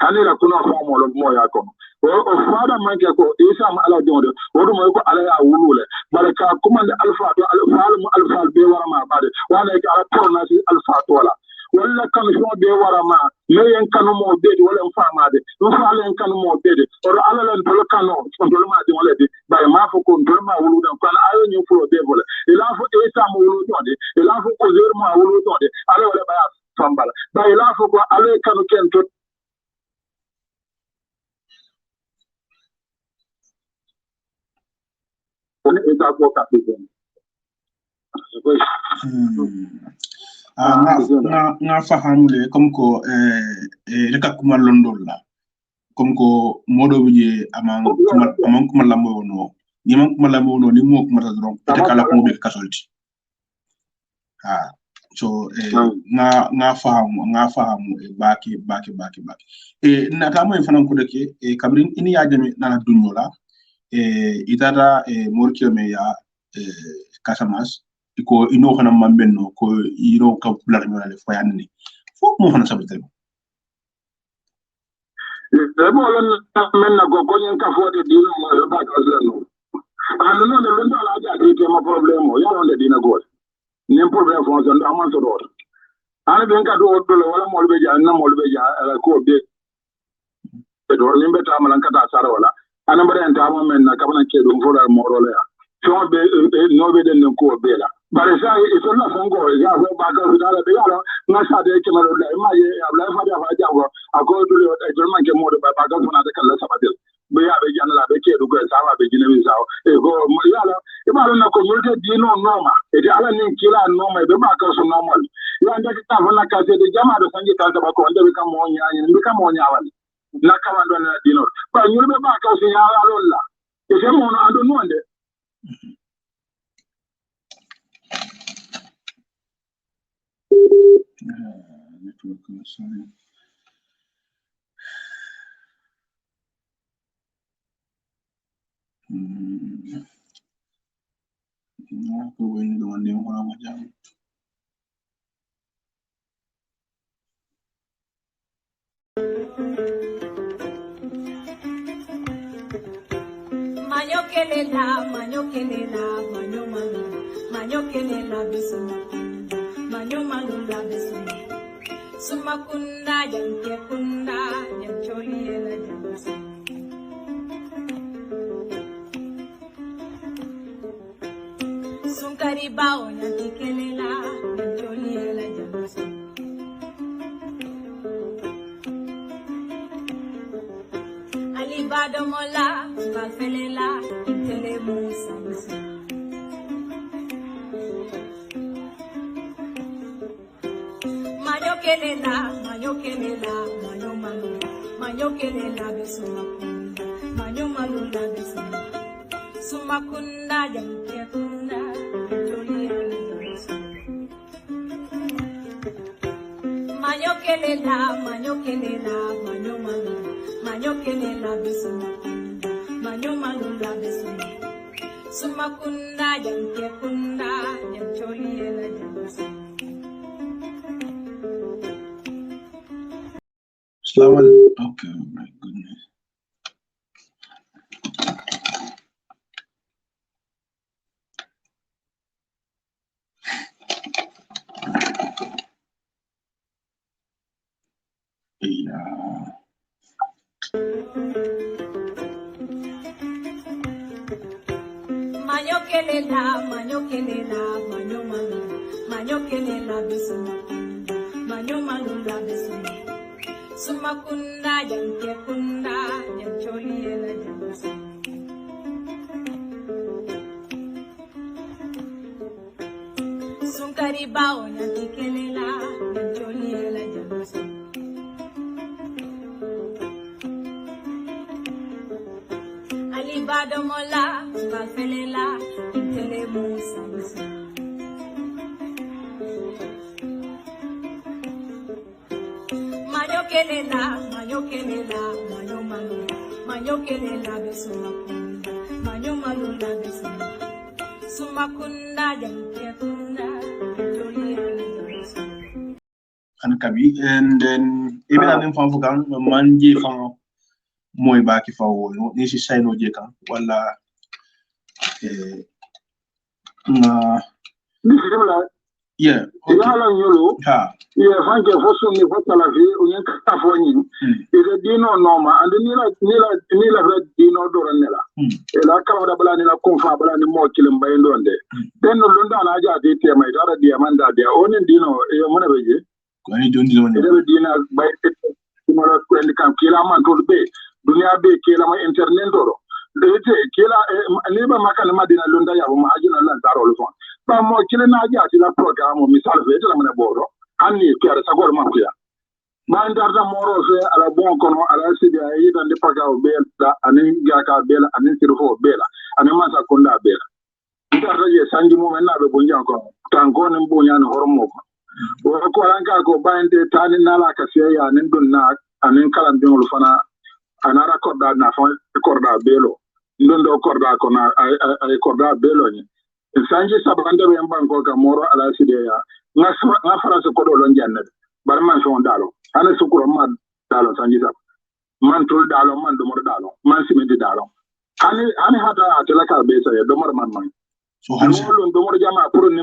hani la kuno fa mo lo mo ya ko o fada man ke ko isa ma ala jonde o do mo ko ala ya wulule baraka kuma da alfa to alfa be wara ma bade wala ka ala to na si alfa to wala wala kan so be wara ma meyen kanu mo be wala fama de no faalen kanu mo be de o ala lan to kanu so to ma de wala de bay ma fo ko to ma wulu dan kan ayo ni fo be wala ila fo isa mo wulu to de ila fo ko zer mo wulu to de ala wala bay fambala bay ila fo ko ala kanu ken to on est ko ka be nga fahamule comme ko reka kuma londol la comme ko modo biye amang kuma lambo wono ni man kuma lambo wono ni mo kuma ta dron te kala ko be kasolti so nga fahamu baki na ta mo fanan ko deke kabrin ini ya jami na dunyola itara morkio me ya kasamas ko ino xana mambenno ko iro ka bular ñu la fayanni fo mo xana sabatel e mo lan men na go ko ñen ka fode dino mo ba ka zeno anu no le ndo la ja ke ma problème yo on de dina go nem problème fo so ndo man so do ana ben ka do wala mo be ja na mo be ja ko be do limbe ta malan ka ta sara wala ana bare ta mo men na ka bana ke do fo la mo ro le ya so be no be den ko be la bare sa e so la fongo ya fo ba ga da be ya nga sa de ke maro la ma ye abla fa da fa ja go ago du le e jol man ke mo de ba ga fona de kala sa badel be ya be jan la be ke du go sa ba be jine bi sa e go ya la e ba na ko mo de di no noma e de ala ni kila noma e be ba ka so normal ya nda ta fa na ka de jama do sanji ta ba ko nda be ka mo nya ni be ka mo nya wal na ka wan do na di no ba nyul be ba ka so ya la la e se mo no ando no ande network sorry. Ko woni do wonde ko ma jam. Manyo kelela, manyo malu, manyo kelela bisu, manyo malu la bisu. Sumakunda yanke kunda, yancholi ela yansu. Sunkari bao yanke kelela, yancholi ela yansu. Alibado mola, balfelela, itele musa musa. Manyo kelela, manyo malu, manyo kelela besu makunda, manyo malu la besu. Sumakunda yanke kunda, joli ela besu. Manyo kelela, manyo malu. Manyo kelela besu makunda, manyo malu la besu. Sumakunda yanke kunda, yancholi ela yansu. Okay, oh my goodness. Yeah. Manyo kelela, manyo malu, manyo kelela besu makunda, manyo malu la besu. Sumakunda yanke kunda, yancholi ela yansu. Sunkari bao yanke kelela, yancholi ela yansu. Alibado mola, balfelela, itele musa musa. Manyo kelela, manyo malu, manyo kelela besu makunda, manyo malu la besu. Sumakunda yanke kunda, joli ela yansu. Kabi and then even an infant kan manje fan moy baki fa wo ni si say no je kan wala na yeah okay ala nyolo ha yeah fanke fosu ni fotala vi onyen ka foni ide dino noma and ni la red dino do ranela e la kala da bala ni la konfa bala ni mo kilim bay ndonde den no lunda na ja de te mai dara dia manda dia onen dino e mona beje ko ni don dino ide dina bay mala ko en kan kila man to be dunia be kila ma internet do ite kila ni ba makana madina lunda ya bo ma ajina lan taro lo fon ba mo kila na ja ti la programme misal ve de la mena boro anni kere sagor ma kuya ma ndarda moro fe ala bon kono ala sidi ayi dan de paga o bela anin gaka bela anin tirfo bela anin masa konda bela ndarda je sanji mo men na be bonja ko tanko nin bonya no hormo ko ko ranka ko bande tani nala ka ya nin dun na anin kalan dingol fana anara korda na fa korda belo ndondo korda ko na ay korda belo ni sanji sabande be banko ka moro ala sidi ya nga France ko do lon janne bar man so dalo ana sukuro ma dalo sanji sab man tul dalo man do mor dalo man simenti dalo ani hata atela ka be sa do mor man so han lon do mor jama pour ni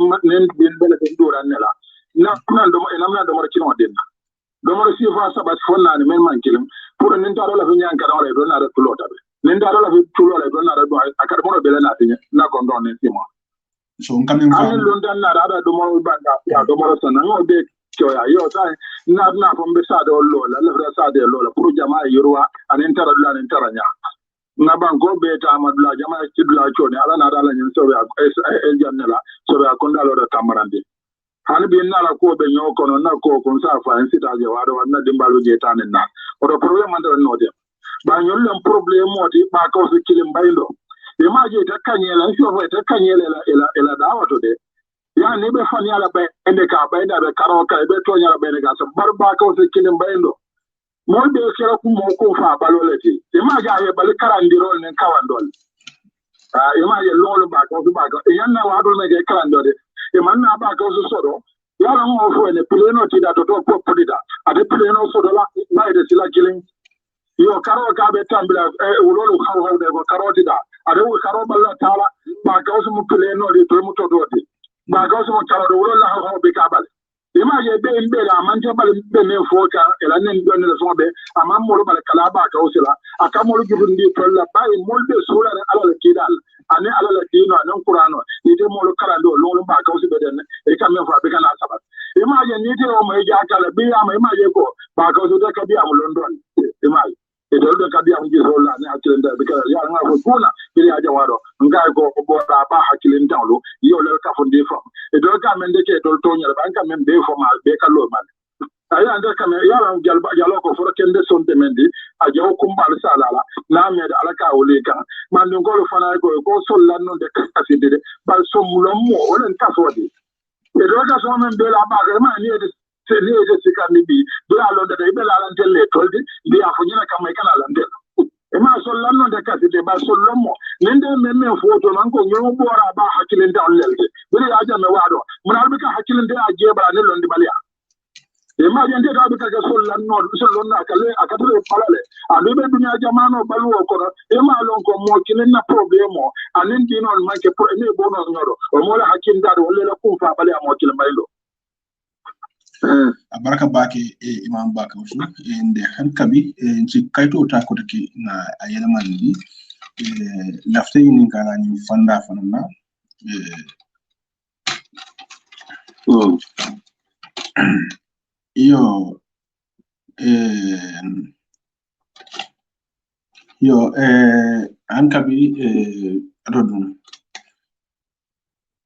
bin bele be do ran la na do mor kino denna do mor si fa sabat fonna ni men man kilim pour ni taro la fi nyan ka do do na re tulota be ni taro la fi tulola do na re do akar mor be la tinya na ko don ni simo so on kamen fa ani lon dan na ada do mor banda ya do mor sana ngo be choya yo sai na fo be sa do lola la fra sa de lola pour jama yurwa anen tara dula anen tara nya na banko be ta madula jama tidula choni ala na dala nyin so ya el jannala so ya konda lo da tamarande hani bi na la ko be nyo kono na ko kon sa fa en sita je wado na dimbalu je tanen na o do problem ande no de ba nyol lem problem moti ba ko se kilim bayndo e ma je ta kanyela so fa ta kanyela ela dawato de ya ne be fani ala be ende ka be da be karo ka be to nyala be ne ga so barba ko se kilim bayndo mo be kera ku mo ko fa baloleti e ma ja ye bal karandiro ne kawandol e ma ye lolo ba ko e yanna wa do ne ge karandode e man na ba ko so do ya la mo fo ne pleno ti da to ko podida ade pleno so do la na ide sila killing yo karo ka be tambila ulolo haw de ko karoti da ade wo karo balla tala ba ko so mo pleno de to mo to do de ba ko so mo karo do ulolo haw be ka bal image be mbe la manje bal be me foka ela nen don le sombe amam mo bal kala ba ka osila akamol gibundi to la bay molbe sura ala kidal ane ala la dino anan qur'ano ni de mo kala do lo ba ka osibe den e kam men fa be kana sabat image ni de o mai ja kala bi ama image ko ba ka oso de ka bi am london image e do de ka bi am gizo la ne akilenda be kala ya nga fo kuna bi ya jawado nga ko bo da ba hakilin tawlo yo le ka fo de fam e do ka men de ke do to nyala ban ka men be fo ma be ka lo man ay ande ka men ya ran jalba jalo ko fo kende son de men di a jaw kumbal salala na me da alaka wole kan man dun ko fana ko sol lan non de ka de ba so mulo mo wolen ta so de e do ka so men be la ba ga ma ni de se ni de se kan bi do la lo de be la lan tele toldi bi a fo nyina kam kana lan de e ma so lan non de ka de ba so lo mo nende men foto nan ko nyu bora ba hakilin da lelde bi ya ja me wado mun albi ka hakilin da je ba ne londi baliya e ma jende da bi ka so lan no so lon na kale akatu palale adu be dunya jamano balu ko e ma lon ko mo kilin na problemo anin dinon manke pro ne bono nyoro o mo la hakin da do le ko fa baliya mo kilin baylo baraka bake imam baka usu inde hankabi ci kayto ta ko take na ayela mandi lafte ni kala ni fanda fanna hankabi adodun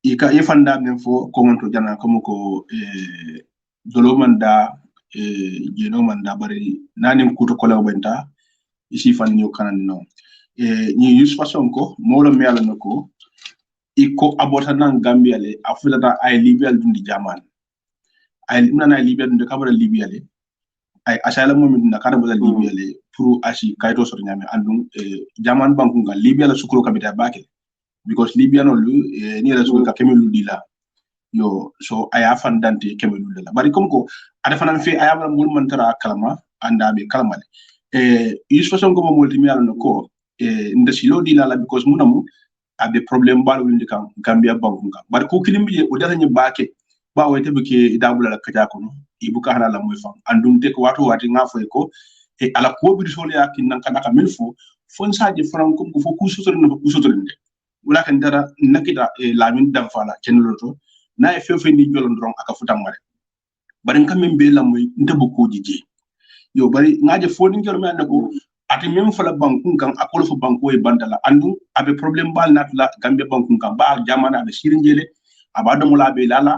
ika ifanda men fo ko monto jana ko dolo manda jeno manda bari nanim kuto kola benta isi fan ñu kanan no ñi yus façon ko molo mela nako iko abota nan gambia le afulata ay libya dundi jaman ay nana libya dundi kabara libya le ay asala momi na karaba libya le pour ashi kayto so nyame andum jaman banku ga libya la sukuro kabita bake because libya no lu ni la sukuro ka kemelu dila yo so aya fandante kemelu la bari comme ko ada fanan fi aya mul mantara kalama anda be kalama yus façon ko mo multi ala ko nda silo dila la because munamu abe problem balu ndi kan gambia banku kan bari ko kilimbi o dara ni bake ba wayte be ke dabula la kaja ko no ibuka hala la moy fam andum te ko wato wati ngafo ko e ala ko bi solo ya kin nan kana mil fon saje frankum ko fo ku sotori no ku sotori de wala kan dara nakita la min dam fala kenloto na e fefe ni jolon ron aka futam mare bari kam min be la moy ndebo ko jije yo bari ngaje fo ni jor me andako ati même fala bankun kan akolo fo banko e bandala andu abe problem bal natla gambia bankun kan ba jamana be sirinjele aba do mula be lala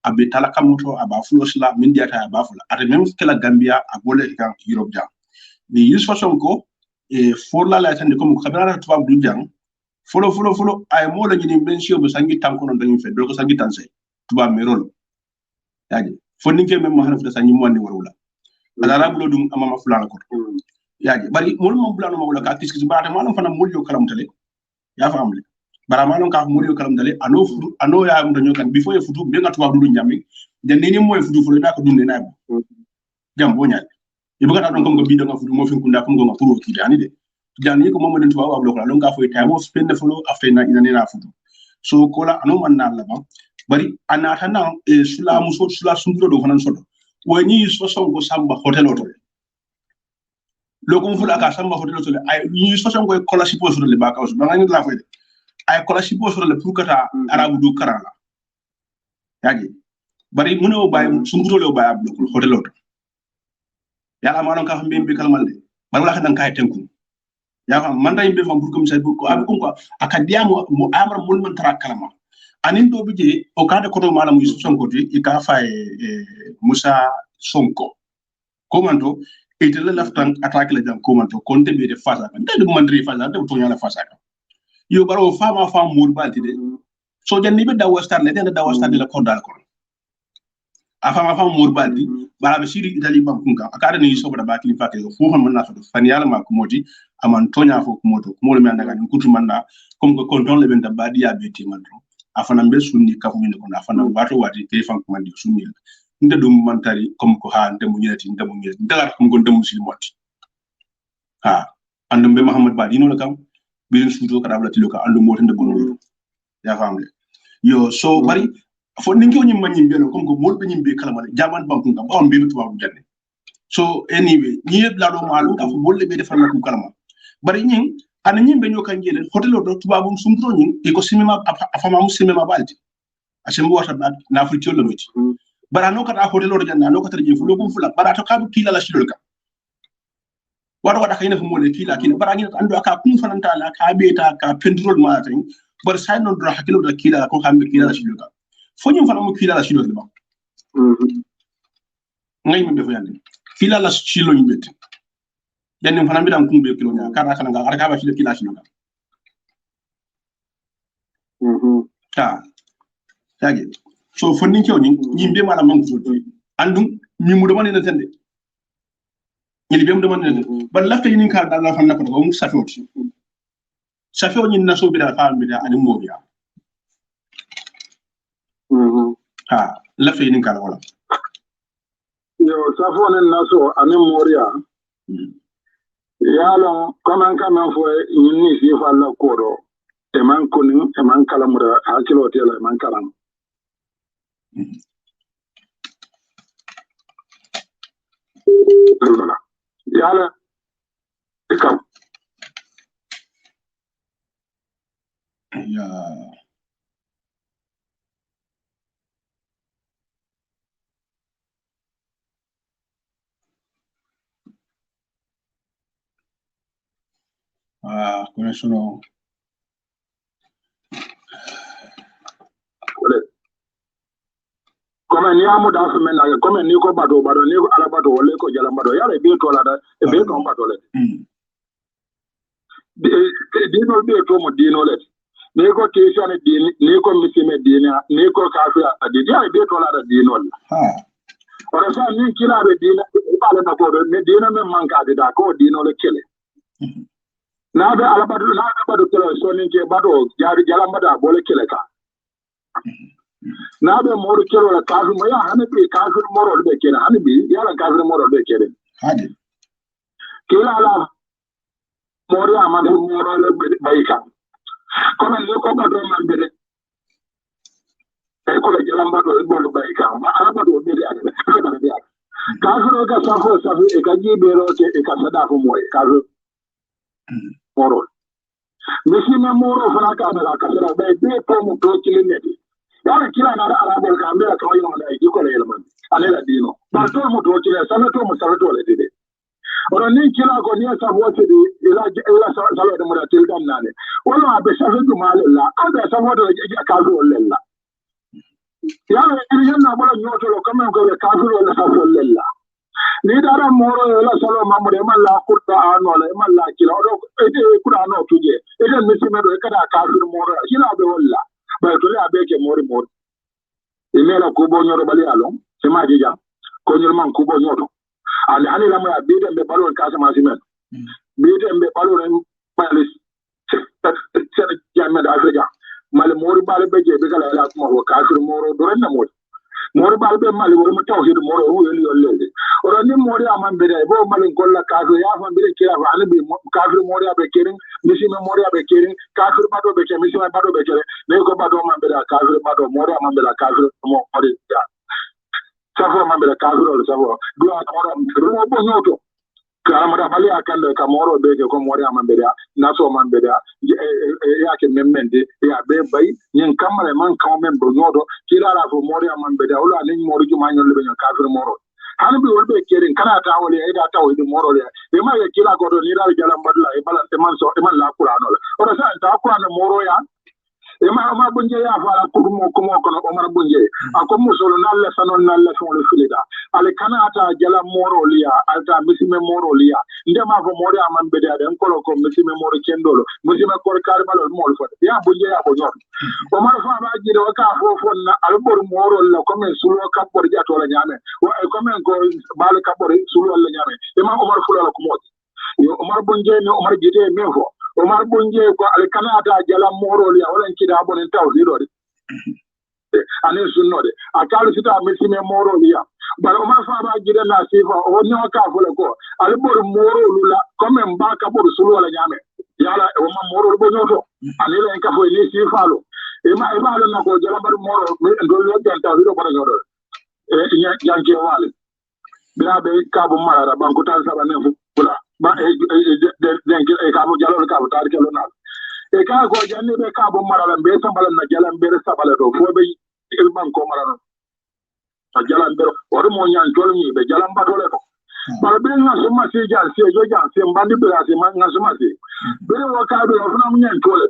abe tala kamuto aba flosla min diata aba fula ati même kala gambia abole kan europe jam ni yus façon ko e for la tan ko ko kabara tuba du jang folo ay mo la ni mention be sangi tanko non dañu fe do ko sangi tanse tuba merol yaji fo ni ke même mo hana futa sangi mo wandi warula ala rablo dum amama fulana ko yaji bari mul mom blano mawla ka kiski baata manam fana mulyo kalamtale ya famle bara manam ka mulyo kalamtale ano ya am dañu kan before futu be nga tuba du ñami den ni moy futu fulo na ko dunde na jam bo ñal ibu ka don ko bi do nga futu mo fi kunda ko nga puro ki dani de jani ko mo den tuba wa bloko la nga fo time of spend fulo after na ina na futu so kola ano man na la ba bari anata na sula muso sula sunduro do fanan sodo woni so so ko samba hotel hotel loko mfula ka samba hotel hotel ay ni so so ko kola si poso le ba kaws ba ngani la fayde ay kola si poso le pour kata arabu du karala yaji bari muno bay sumbuto le bay ablo hotel oto yala ma non ka fambe be kalmalde bari wala kan kay tenku ya fam man tay be fam pour comme ça ko ab ko akadiamo mo amra mul man tara kalama anin do bije o kade koto mala mu yusuf sonko ti ka fay musa sonko komanto itele laftan attaque la jam komanto konte be de fasa kan de mandri fasa de to nyala fasa kan yo baro fama fam mur balti de so janni be dawo star le de dawo star de la kodal ko afama fam mur balti bara be siri itali bam kunka akada ni so bada bakili fakke fo hon man na so fan yala ma ko moti aman tonya fo ko moto ko mo le men daga ni kutu manna comme ko konton le ben da badi ya beti mandro afana be sunni ka ko min ko afana wato wati te fan ko mandi sunni nde dum mantari comme ko ha ndemu ñeti dalar ko ngon dem musil moti ha andum be Muhammad Badi no la kam bi suuto ka dabla tilo ka andum moti nde bono ya famle yo so bari fo ninki woni man yimbe no comme ko molbe yimbe kala mala jaman banku ngam on be tuba bu janne so anyway ñi yeb la do malu ka fo bolle be defal ko kala ma bari ñing ana ñimbe ñoo kan jele hotel do tuba bu sumtro ñing e ko simima afama mu simima balti asembo wata na fu ciolo meti bara no kata hotel o janna no kata jefu lokum fula bara to kabu kila la shidol ka wado wada kayna fu mole kila bara ngi ando aka kum fananta la ka beta ka pendrol ma tan bar say non do hakilo da kila ko hambe kila la shidol ka fo nyum fana mo kila la shidol ba ngay mi defu yande kila la shilo ñu bet yanni fana mi dam kum be kilo nya kara kana nga arka ba shidol kila shidol ka ta yage so fondin kew ni yimbe mala man ko andum mi mu dama ne tande ni be mu dama ne ba lafta yin ka dal la fan nako ko mu safo ni na so bi da fa mi da ani mo biya ha lafta yin ka wala yo safo ne na so ani moria yalo kaman kaman fo ni si fa la koro e man ko ni e man kala mura hakilo tela e man karam yala ikam ya con eso no comme ni amu da fe men comme ni ko bado ni ko ala bado wala ko jala bado yala be to la da e be to bado le di no be to mo di no le ni ko ke sane di ni ko misime di ni ko kafi di ya be to la da di no ha ora sa ni kila be di na ba le na ko ne di na men manka de da ko di no le kele na be ala bado kele so ni ke bado jala bado bole kele ka na be moro kero la kazu mo ya hanabi kazu moro be kere hanabi ya la kazu moro be kere hadi kila la moro amade moro le bayika kono le ko bado man be de e ko le jalamba do be bayika ma araba do be de kazu ga safo e ka jibe ro ke e ka sada fo moy kazu moro misi me moro fana ka be la kazu be ko mo to kile ne yala kila na arabo ka mbele ka wayo na iko le yelman alela dino ba to mo to kila sana to mo sana to le dide ora ni kila ko ni sa wote di ila salo de mo da til dan nane wala be sa do mal la ada sa mo do ka do lella yala ni yanna bola nyoto lo kamem ko ka do la sa do lella ni dara moro la salo mamude man la kurta ano la man la kila o ede kura no tuje ede misime do kada ka do moro kila be wala ba to le abeke mori imela kubo nyoro bali alon sema jija ko nyoro man kubo nyoro ali hani la mo ya bide mbe balon kasa masimen bide mbe balon palis sere jamme da afrika mal mori bal be je be kala la ko mo kafir moro do na mori bal be mal wori mo tawhid moro ru yeli yolle ora ni mori aman be dai bo mal golla kafir ya fa be kira fa ani be kafir mori abe kerin misime mori abe kerin kafir bado be kerin misime bado be kerin ne ko bado man be da kafir bado mori aman be da kafir mo mori ya safo man be da kafir o safo do a moro ru bo nyoto kala mara bali akande ka moro be ke ko mori aman be da naso man be da ya ke memmende ya be bay nyen kamale man kaw men do nyodo kila la fo mori man be da wala ni mori ju man nyol be nyol kafir moro hani bi wolbe kerin kana ta wole e da ta wodi moro le e ma ye kila godo ni dal jalam badla e balante man so e man la qur'ano le o sa ta qur'ano moro ya ma bunje ya fara kumo kono Omar bunje ako musolo nalle sanon nalle fon le filida ale kana ata jala moro liya ata misime moro liya ndema ko mori amman bede aden kolo ko misime moro kendolo misime ko kar balol mol fot ya bunje ya ko nyon Omar fa ba jide o ka fofon na albor moro la ko men sulo kabor jato la nyame ko men ko bal kabor sulo la nyame ma Omar fulala ko mot yo Omar bunje ni Omar jide mefo Omar bunje ko al kanata jala morol ya wala kida bonen tawhido de ane sunno de akal sita misime morol ya bal Omar fa ba jide na sifa o nyo ka fole ko al bor morol la comme mbaka bor sulu wala nyame yala o ma morol bo nyoto ane la ka fo ni sifa lo e ma na ko jala bar morol do lo dan tawhido bo nyoto yanke wale bila be ka bo mara banko tan saba ne fula ba den ka bo jalo ka bo tar kelo na e ka ko janni be ka bo mara be sambala na jalan be sabala do fo be il man ko mara no jalan be o mo nyan tol ni be jalan ba tole ko ba be na so ma se jan se jo jan se mbandi be ase man na so ma se be wo ka do o na mo nyan tole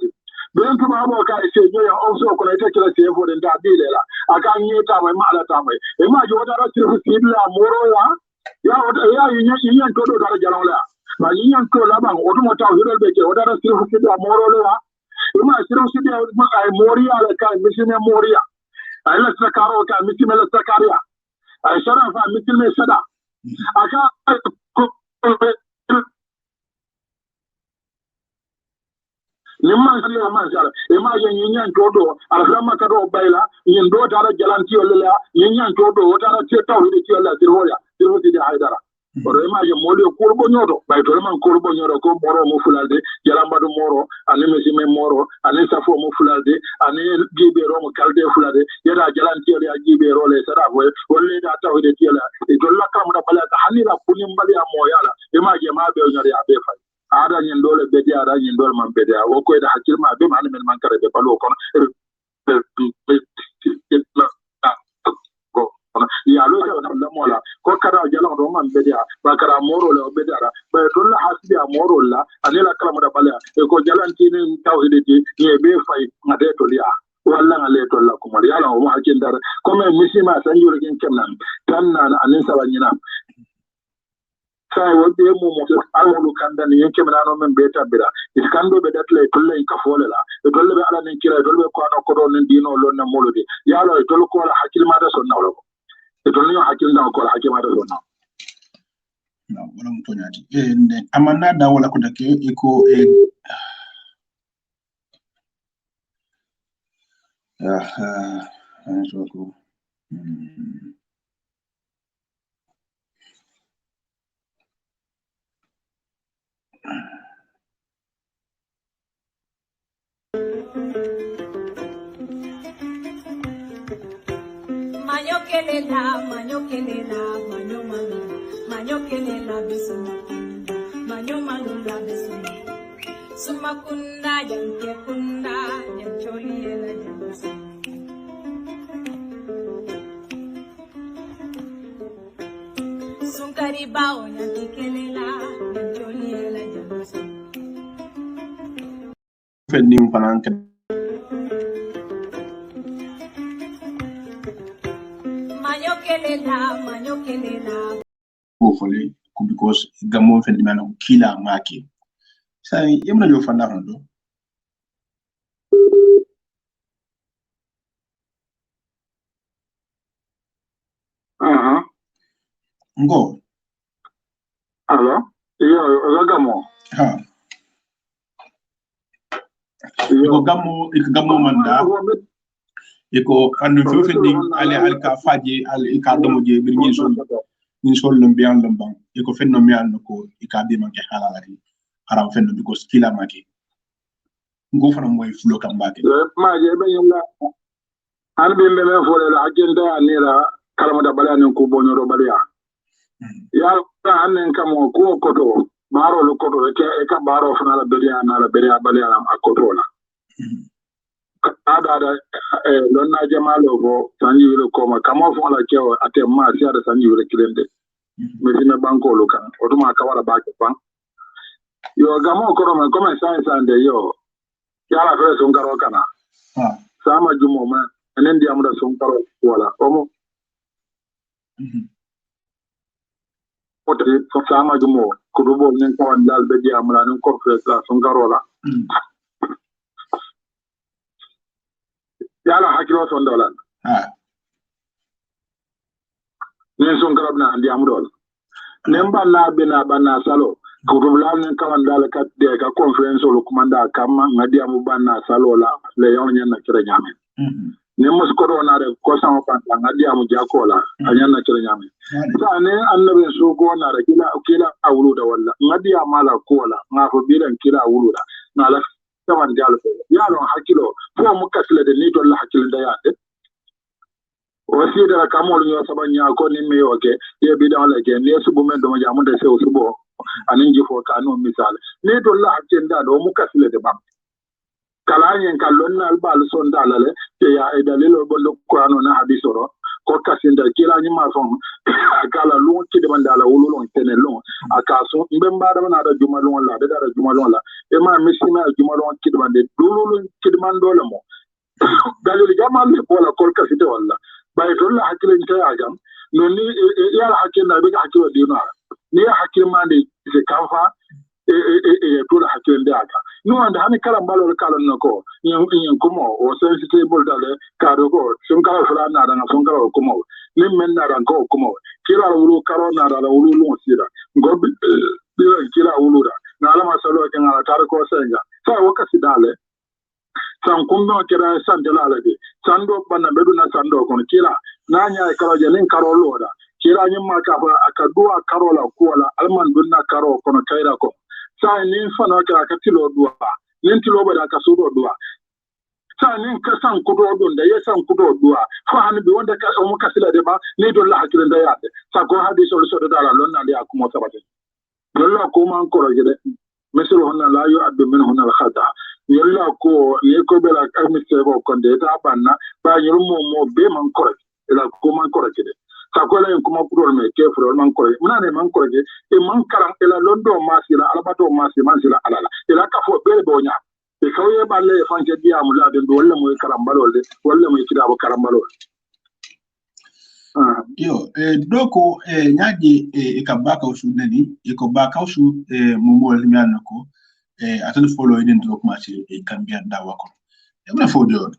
be en ko ba bo ka se jo ya o so ko na te kila se fo den da bi le la aka nyi ta mai ma ala ta mai e ma jo da ra se fu la moro ya yin to do da jalan la ba yin to la ban o mo taw hidol be ke o dara siru fiti amoro le wa ima siru fiti ay moriya la ka misime moriya ay la sakaro ka misime la sakaria ay sharafa misime sada aka nimman sali man sala ima yin yan to do alfama ka do bayla yin do dara jalanti o le yin yan to do o dara te taw hidi ti la siroya siru fiti haydara oro ma je moli ko bo nyodo bay to man ko bo nyodo ko moro mo fulalde jalamba do moro ani mesime moro ani safo mo fulalde ani gibe ro mo kalde fulalde yada jalanti ya gibe ro le sada boy wolle da tawde tiela e to la kam da bala ta hanira kunim bali mo yala e ma je ma be nyori abe fay ada nyen dole be dia ada nyen dole man be dia o ko da hakil ma be man men man kare be balo kono ya lo da la mola ko kara jalo do man be dia ba kara moro le be dara ba to la hasbi a moro la anela kala mo da bala e ko jalanti ni tawhiditi ni be fay ngade to liya walla ngale to la ko mari ala o ma hakin dara ko me misima san yoro gen kemnan tan na anin saba nyina sai wonde mo alwolu kanda ni yake mana no men beta bira iskando be datle tolle ka fole la e tolle be ala nen kira tolle ko no ko don nen dino lon na molode yalo e tolle ko la hakil ma da sonna wala ko e tolle yo hakil da ko la hakil ma da sonna no wala mo tonyati amanna da wala ko dake e ko so ko Manyo kelela, manyo malu, manyo kelela besumakunda, manyo malu la besumakunda, sumakunda yanke kunda, yancholi ela yansa. Sunkari bao yanke kelela, yancholi ela yansa. Fendi mpananke Manyo kelela. Hopefully, because Gamon Fendiman killer market. Say, you know your Fernando. Go. Hello? Yeah, Gamo. Gamo manda. Iko anu fendi ale alka faje al ikadamo je bir min sol no bian lambang iko fenno mi an ko ikabe manke halalati haram fenno because kila maki ngo fana moy fulo kambake ma je be yalla an be me fole la agenda anira kalama da balani ko bonoro baliya ya annen kamo ko koto baro lo koto e ka baro fana la beria na la beria bali ala akotola ada lonna jamalo bo sanji wile koma kama fon la kewo ate ma si ada sanji wile kilende mesime banko lo kan otuma kawara ba ke pan yo gamo ko ma comme science ande yo yala fe son karo kana sama jumo ma enen di amda son karo wala omo ote so sama jumo ko do bol nen kawan dal be di amla nen ko fe son karo la yala hakilo son dolan nen son karo na andi amdol nen banna bina banna salo ko do la nen kawan dal ka de ka conference lo kumanda kama ngadi amu banna salo la le yon nyen na kire nyame ne mos ko do na re ko sama panta ngadi amu jakola anyan na kire nyame sa ne annabi so go na re kila awulu da walla ngadi amala kola ngafo bilan kila awulu da na la tawan dal fe ya don hakilo fo mu kasle de ni to la hakilo da yade wasi da kamol nyo sabanya ko ni me yoke ye bi da la ke ne su bu men do ma jamu de se su bo anin jifo ka no misal ne to la hakenda do mu kasle de bam kala yen kallon na albal son dalale te ya e dalilo bollo qur'ano na hadisoro ko kasinda kila ni ma fon kala lu ti de mandala wululon tenelon akaso mbe mbada na da jumalon la da jumalon la e ma misina jumalon ti de mande lululun ti de mandole mo dalil jamal le bola ko kasite walla bay to la hakile nta agam no ni ya la hakina be hakilo dina ni hakil mande se kanfa to la hakil ndaka no anda hani kala mbalo kala nako yin kuma o sensitive dale ka do ko sun kala fula na da sun kala kuma nin men na ran ko kuma kila wulu karo na da wulu lu sira gobi kila wulu da na alama salo kan ala tar ko senga sai wakasi dale san kumba kira san dalala de sando banna bedu na sando kono kila na nya karo nin karo loda kila nyin ma ka fa akadua karo la kola alman dunna karo kono kaira ko sai nin fana ka tilo duwa nin tilo ba da ka so duwa sai nin ka san kudo don da ya san kudo duwa fa han bi wanda ka mu kasila de ba ni don la hakirin da ya de sa ko hadi so da la lonna da kuma sabata yalla ko man ko rajede misal honna la yu addu min honna al khata yalla ko ye ko bela ka mi se ko konde ta banna ba yuru mo be man ko ila ko man ko rajede sakola en kuma kudol me ke furo man ko munane man ko je e man karam ela londo masila albato masila alala ela ka fo bele bonya e kawye balle e fanke dia amula de walla moy karam balol de walla moy kidabo karam balol yo doko nyaji e ka baka usu nani e ko baka usu mo mo mi anako atani follow iden drop match e Gambia da wako e mna fo do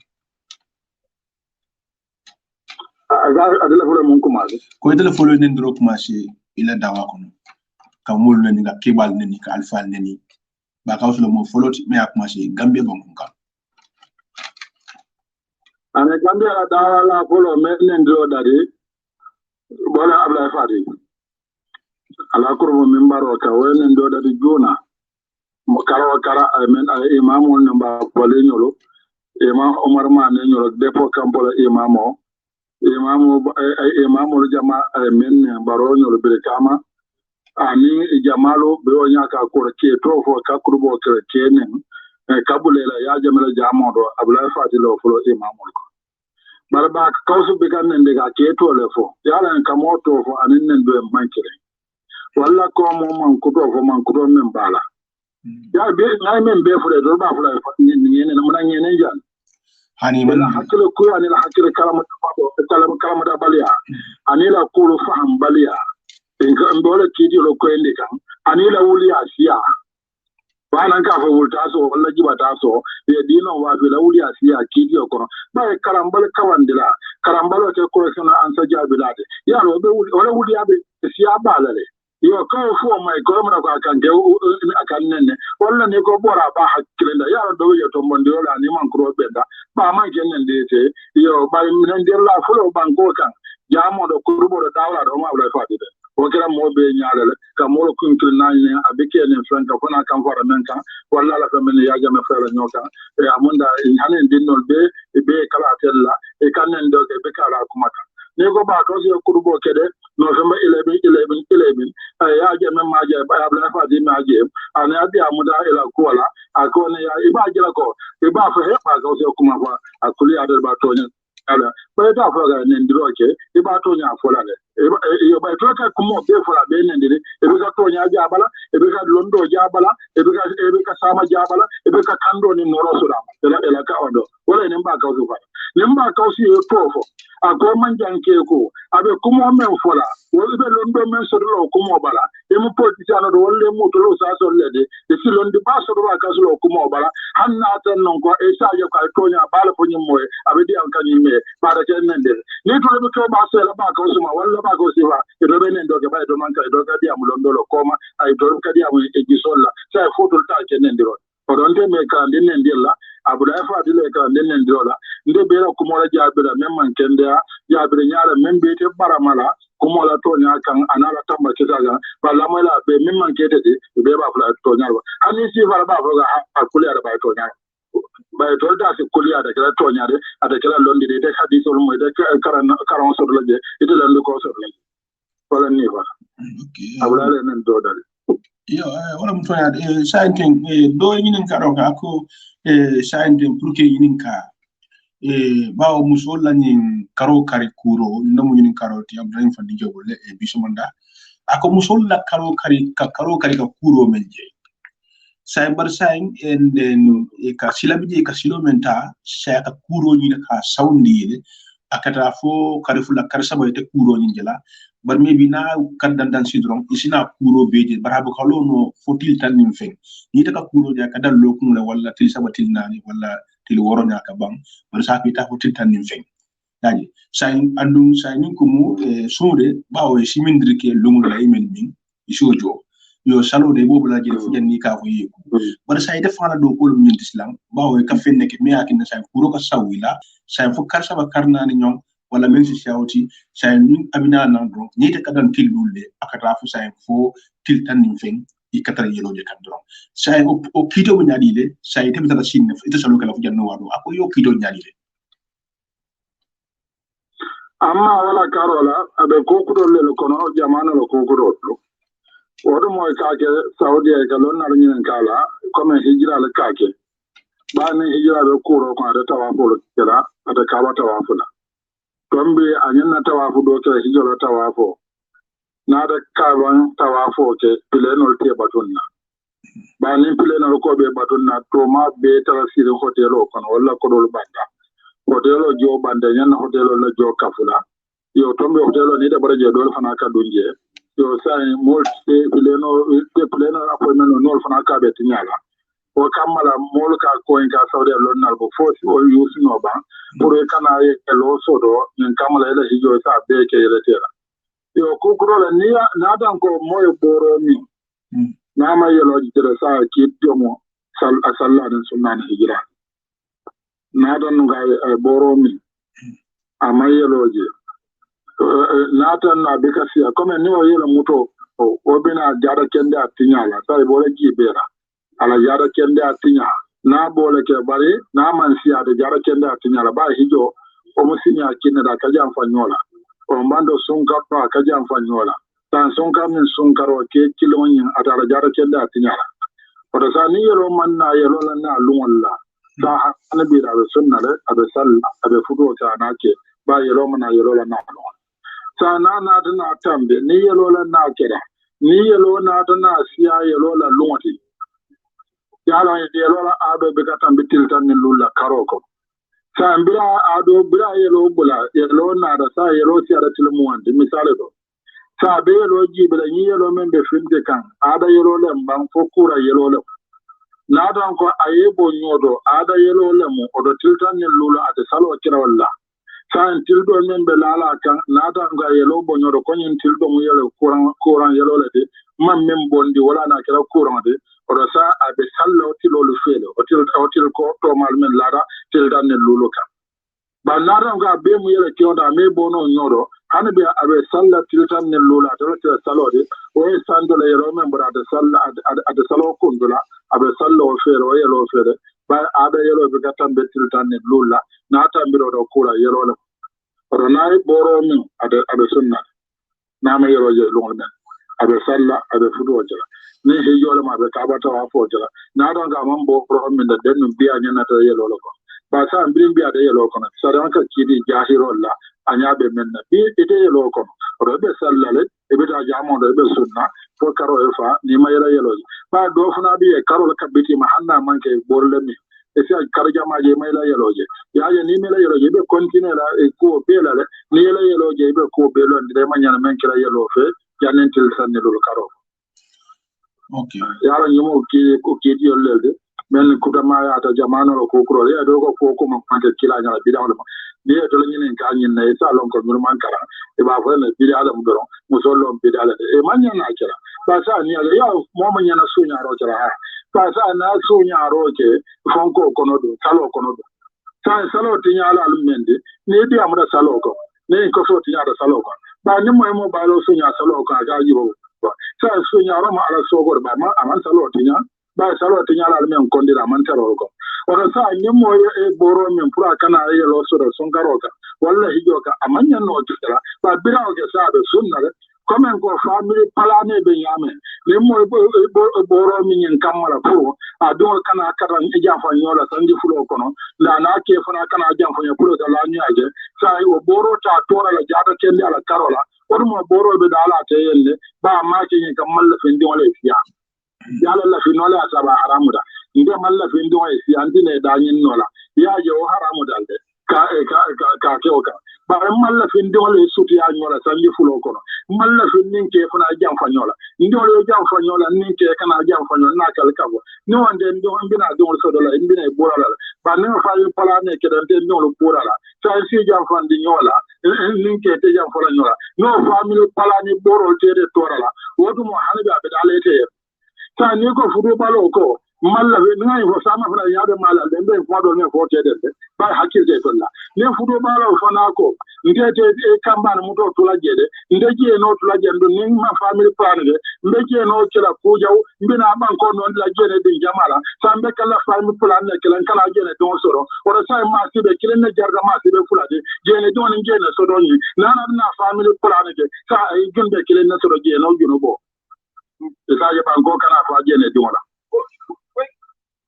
adela folo mon commencé ko adela folo nen dro commencé ila dawa kono ka mol nen ga kebal nen ka alfa nen ba ka usulo mo folo me ak commencé Gambia bon ka ane Gambia la dawa la folo me nen dro dadi bola abla fati ala kurmo min baro ka wen ndo dadi jona mo karo kara men imamon namba wale nyolo imam Omar Mane nyolo depo kampola imamo imamu jama men baro nyolo berekama ani jamalo be onya ka ko ke to fo ka kurbo ke nen kabulela ya jamala jamodo abla fatilo fo imamu ko barba kawsu be kan nen de ga ke to le fo yala kan moto fo anin nen do mankire walla ko mo man ko to fo man ko men bala ya be ngai men be fo do ba fo ni ne na ngene jan hani man hakilo ko ani la hakilo kalama da balia ani la ko faham balia en ka ndole kidi lo ko ende kan ani la wuli asiya bana ka fa wulta so walla jiba ta so ye dino wa la wuli asiya kidi ko ba karambal kawandila karambal ke ko sana ansa jabilade ya lo be wuli wala wuli abe siya balale yo ko fo mai ko mara ko kan ke akan nenne walla ne ko bora ba hakkilenda ya do yo to monde wala ni man ko benda ba man ke nende te yo ba min der la fulo banko kan ya mo do ko rubo do dawla do ma wala fati de o kera mo be nyaale ka mo ko kun nanye abike ne franka ko na kan fara men kan walla la ka men ya ga me fara nyoka e amunda hanen dinnol be kala tella e kan nen do ke be kala kuma kan ne ko ba ko se kurbo kede November 11 ya je men ma je ba bla fa di ma je ana abi amuda ila kola akone ya iba jira ko iba fa he ba ko se kuma fa akuli adal ba to ala ba ta fa ga ne ndiro ke iba to nya fola de yo ba to ka kuma be fola be ne ndiri ibe ka to nya jabala ibe ka londo jabala ibe ka sama jabala ibe ka kando ni noro sura ela ka ondo wala ne ba ka so fa ne ba ka so yo tofo ako manjanke ko abe kuma men fola wala be londo men so do kuma bala e mo politician do wala mo to lo sa so lede e si londi ba so do ba ka so kuma bala hanna tan non ko e sa yo ka to nya bala fo nyim moy abe di an kan yime ba da ken nende ni to be to ba so la ba ka so ma wala ba ko si wa e do be nendo ke ba do man ka do ka di am londo lo koma ay do ka di am e gi solla sa foto ta ken nendiro o don te me ka ndendilla abuda fa dile ka nendiro la nde be ra kuma la jabira memman kende jabira nyaala membe te baramala kuma la to nya kan anala tamba kisaga balla moy la be memman kete de be ba fula to nya ba ani si fara ba fa akuli ada ba to nya ba to da si kuli ada kala to nya de ada kala londi de hadith ol moy de karan so la je ite la ko so la wala ni fa abula le nen do dal yo wala mo toya sainten do yinin karo ka ko sainten pour que yinin ka bawo musol la nin karo kari kuro namu yinin karo ti abdin fa dijo le bisumanda ako musol la karo kari ka kuro menje say bar sain en ka silabi ka silomenta say ka kuro ni ka sawndi akata fo kari fu la kar sabayte kuro ni jela bar mi bina kaddan dan sidron isina kuro beje barabu kalono fotil tan nim fen ni ta ka kuro ja kadal lokum la wala til sabatil nani wala til woronya ka bang bar sa fi ta fotil tan nim fen daji sain andum sain ko mu sode bawo simindrike lungu la imen min isojo yo salo de bobu la jere fu janni ka ko yeku bar say def fala do ko lu ñent islam bawo ka fenne ke mi akina say kuro ka sawila say fu kar saba karna ni ñom wala men ci shawti say min amina nan do ñete ka dan til dulde akata fu say fo til tan ni fen i katara yelo je kan do say o kito bu ñadi le say te bitala sinne ita salo kala fu janno wado ako yo kito ñadi le amma wala karola abe kokuro le kono jamana lo kokuro wodo moy kake saudi e galon na nyen kala comme hijra le kake ba ne hijra be kuro ko ada tawafo kala ada kawa tawafo la tombe anyen na tawafo do ke hijra tawafo na da kawan tawafo ke pileno te batonna ba ne pileno ko be batonna to ma be tara sire hotelo kono wala ko do banda hotelo jo banda nyen hotelo la jo kafula yo tombe hotelo ni da baraje do fana ka dunje yo sai mol te pleno appointment no fana ka be tinyala o kamala mol ka ko en ka saudi lonnal bo fosi o yusi no ba pour e kana e lo sodo en kamala ela hijo sa be ke ele tera yo ko la ni na dan ko moy boro mi na ma yelo jere sa ki tomo sallallahu alaihi wasallam hijra na dan ga boro mi amayelo je natan na be kasi comme ni o yela muto o bina jara kende atinyala sai bole ki bera ala jara kende atinya na bole ke bari na man siya de jara kende atinyala ba hijo o musinya kinna da kaja fanyola o mando sunka pa kaja fanyola tan sunka min sunkaro ke kilonyin atara jara kende atinyala o da sa ni yelo man na yelo na lunwalla da annabi da sunna le abe salla abe fudo ta na ke ba yelo man na yelo na sana na tana tambe ni yelo la na kera ni yelo na tana siya yelo la lonti yalo yelo la abe be katambe tiltan ni lulla karoko sa mbira ado bira yelo bula yelo na da sa yelo siya da tilmu wande misale do sa be yelo jibila ni yelo men be finde kan ada yelo le mbang fokura yelo le na dan ko ayebo nyodo ada yelo le mu odo tiltan ni lulla ade salo kira walla san tildo men be lala kan nata nga yelo bonyodo ko nyin tildo mu yelo kuran yelo lete man men bondi wala na kala kuran de odo sa abe sallo tilolu felo otil ko to mal men lara tildan ne lulu kan ba nata nga be mu yelo kionda me bono nyodo hanu be abe salla tildan ne lulu to sallo de o sando le yelo men bra de salla ade sallo kundula abe sallo felo yelo fere ba ada yelo be gatambe tildan ne lulu na tambiro do kura yelo la ronai bo boro min ada sunna na ma yero je long men ada salla ada fudo jala ni he yole ma be ka ba ta fo jala na don ga man boro min da den biya nyana ta yelo ko ba sa ambrin biya da yelo ko sa da ka kidi jahiro la anya be men na bi ite yelo ko ro be sallale e be ta jamo do be sunna fo karo e fa ni ma yelo ba do funa bi e karo ka biti ma hanna man ke borle mi e si karja ma je mai la yeloje ya ni me la yeloje be continue la e ko be la ni la yeloje be ko be lo ndire ma nyana men kila yelo fe ya nentil sanne lo karo okay ya la nyumo ko ki di yollelde men ko ma ya ta jamano ko ko ya do ko ma pante kila nyala bi dawlo ni e to nyinen ka nyin na isa lon ko man kara e ba fa ne bi ala mu doron mu so lon bi ala e man nyana kira ba sa ni ala ya mo ma nyana sunya ro kira ha pasa na sunya roke fonko konodo salo konodo sai salo tinya ala almende ne bi amada salo ko ne ko so tinya da salo ko ba ni mo ba lo sunya salo ko ga yibo sai sunya ro ma ala so go ba ma aman salo tinya ba salo tinya ala almen kondira man taro ko ora sa ni mo e boro men pura kana e lo so da son garoka wallahi joka amanya no tira ba bira o ke sa da sunna comme ko family palane be yame le mo boro min kamara ko a do kana karan e jafa nyola sanji fulo kono la na ke fana kana jafa nyola fulo da la nyaaje sai o boro ta tora la jada kende ala karola o mo boro be dala te yelle ba ma ke ni kamal fin di wala fiya yalla la fi nola saba haramu da inde malla fin di wala fiya andine da nyin nola ya je o haramu dalde ka ke o ka ba malla fin di wala suti ya nyola sanji fulo kono malla fin nin ke fana jam fanyola ndolo jam fanyola nin ke kana jam fanyola na kal kabo ni wonde ndo mbina do so do la mbina borala ba ne fa yu pala ne ke den ndolo borala sa si jam fandi nyola nin ke te jam fala nyola no family pala ni boro te de torala wodu mo hanbe be dalete sa ni ko fudu balo ko malla be ngai fo sama fana yaade mala de be ko do ne fo te de ba hakil de tolla ne fudu balo fana ko ndete e kambana muto tula jede ndeje no tula jendo ni ma family plan de ndeje no kila kujaw mbina ban ko non la jene din jamala sambe kala family plan ne kala kala jene don soro ora sai ma sibe kila ne jarga ma sibe fulade jene don jene so don ni nana na family plan de sa ay gunde kila ne soro jene no juno bo e sa ye ban ko kana fa jene don la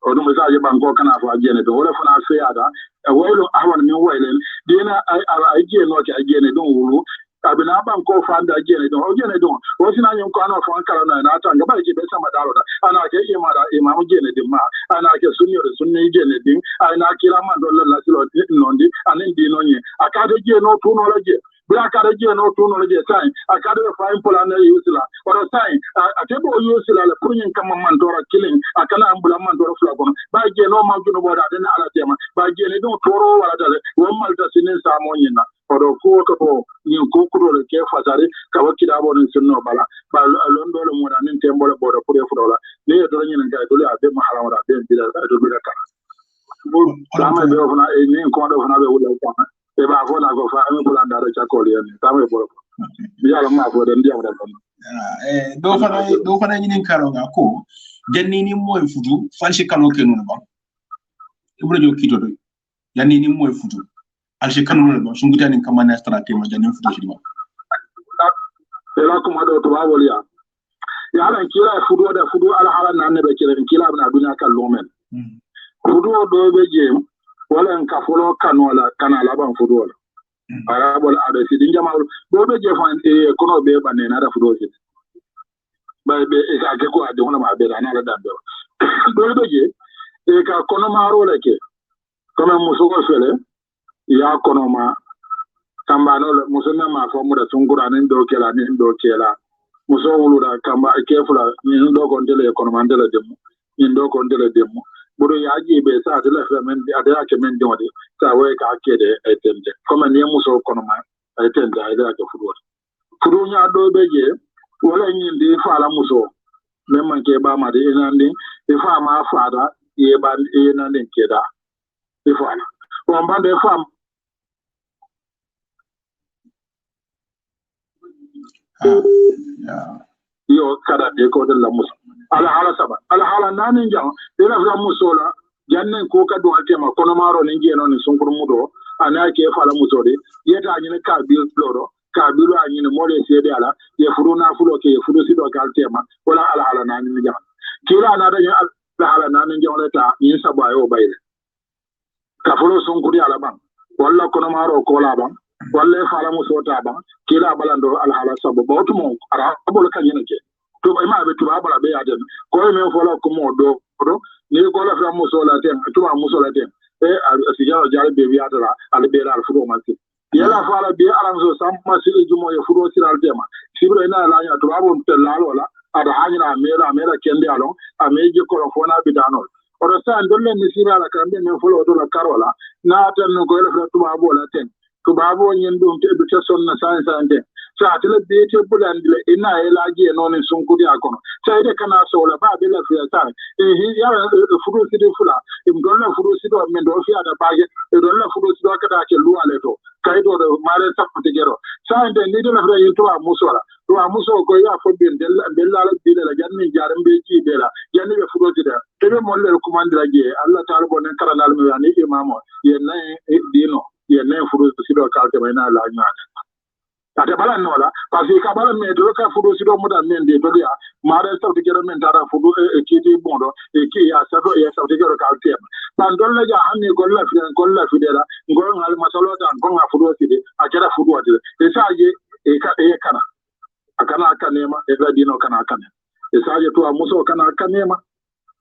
o dum sa ye ban ko kana fa jene do wala fana fiada e waylo ahwan min waylen dina ay jeno ke ay jene don wulu abina ban ko fa da jene don o jene don o sina nyum ko ana fa kala na ta ngaba ke be sama daro da ana ke imara imam jene din ma ana ke sunni jene din ana kila man do la silo nondi anin dino nyi akade jeno tuno la je bla kada je no to no je sai akade fa impola na yusila oro sai atebo yusila la kunyin kama man dora killing akana ambula man dora fla kono ba je no ma juno boda den ala tema ba je ne don toro wala dale wo malta sinin sa mo nyina oro ko ko ni ko ko le ke fasare ka wakida bo ni sunno bala ba lon do le mo da nin tembo le boda pour fudola ni do nyina ga do le abe mahala wala be bila do be ka bo sama be ofna e ni ko do ofna be wala ko e ba fo na ko fa mi pula ndara cha ko le ni tamay boro yalla ma fo den diam da do fana nyinin karo nga ko denni ni moy futu falsi kalo ke non ba ibro jo kito do yanni ni moy futu alsi kanu non ba sunguta ni kamana stratégie ma jannen futu ci ba e la ko ma do to ba woli ya la kila futu da futu ala hala nan ne be kila na dunya kan lomen futu do be jem wala en kafolo kanola kana laban fudola arabol ado si din jamal do be je fan e kono be banne na da fudo si ba be e ka ke ko ade hono ma be na la dambe do be je e ka kono ma ro leke kono muso ko fele ya kono ma kamba no muso na ma fo mu da tungura nen do kela muso wulu da kamba ke fula ni do ko ndele kono ma ndele demu ni do ko ndele demu buru ya ji be sa de la femen de ada ke men de sa we ka ke de etende comme ne muso kono ma etende ada ke fudu nya do be je wala nyi ndi fa la muso men man ke ba ma de enandi e fa ma fa da e ba e na den ke da e fa na o mba de fa yo kada de ko de la muso ala hala nanin jam ila fra musola jannen ko ka do hakema kono maro ne jeno ne sunkur mudo ana ke fala musode yeta nyine ka bil loro ka bilu anyine mole sede ala ye furu na fulo ke furu sido kal tema wala ala ala na ni jam kila na da ala ala na ni jam leta yin sabayo bayre ka fulo sun kudi ala ban walla kono maro ko la ban walla fala musota ban kila balando ala ala sabo bawtumo ara abol kan yene ke to ma be tuba bala be yaden ko men fola ko mo do ni ko la fra musola tem tuba musola tem asijawo jare be wiatala ala be ala fulo manti yala fala be alam so samma sile jumo yo fudo siral tema sibro ina la nya to abon telalo la ada hanyina mera kende alon ameje ko fona bidano odo san dolle ni sirala kambe men fulo to la karola na tan ko yala fra tuba bola ten tuba bo nyen dum te be son na san ten sa tele be te bulandile ina ela je non sun kudi akono sai de kana so la ba be la fiya sa ya fudo sidi fula im dolla fudo sido men do fiya da baje dolla fudo sido kada ke luale to kai do mare sapte gero sai de ni de la fra yito amusola to amuso ko ya fo ben del la bi de la janni jarambe ji de la janni be fudo sida tebe molle commande la je Allah taala bonen kala dal mi yani imamo ye nay dino ye nay fudo sido kalte bayna la nyaade ate balan nola parce que ka balan me do ka fudo sido muda men de do ya mare sabti gero men tara fudo e kiti bondo e ki ya sato ya sabti gero kalte ban don la ja hanni ko la fidela ngol ngal masalo dan ko nga fudo sidi a kera fudo ade e sa je e ka e kana akana kanema e la dino kana kana e sa je to amuso kana kanema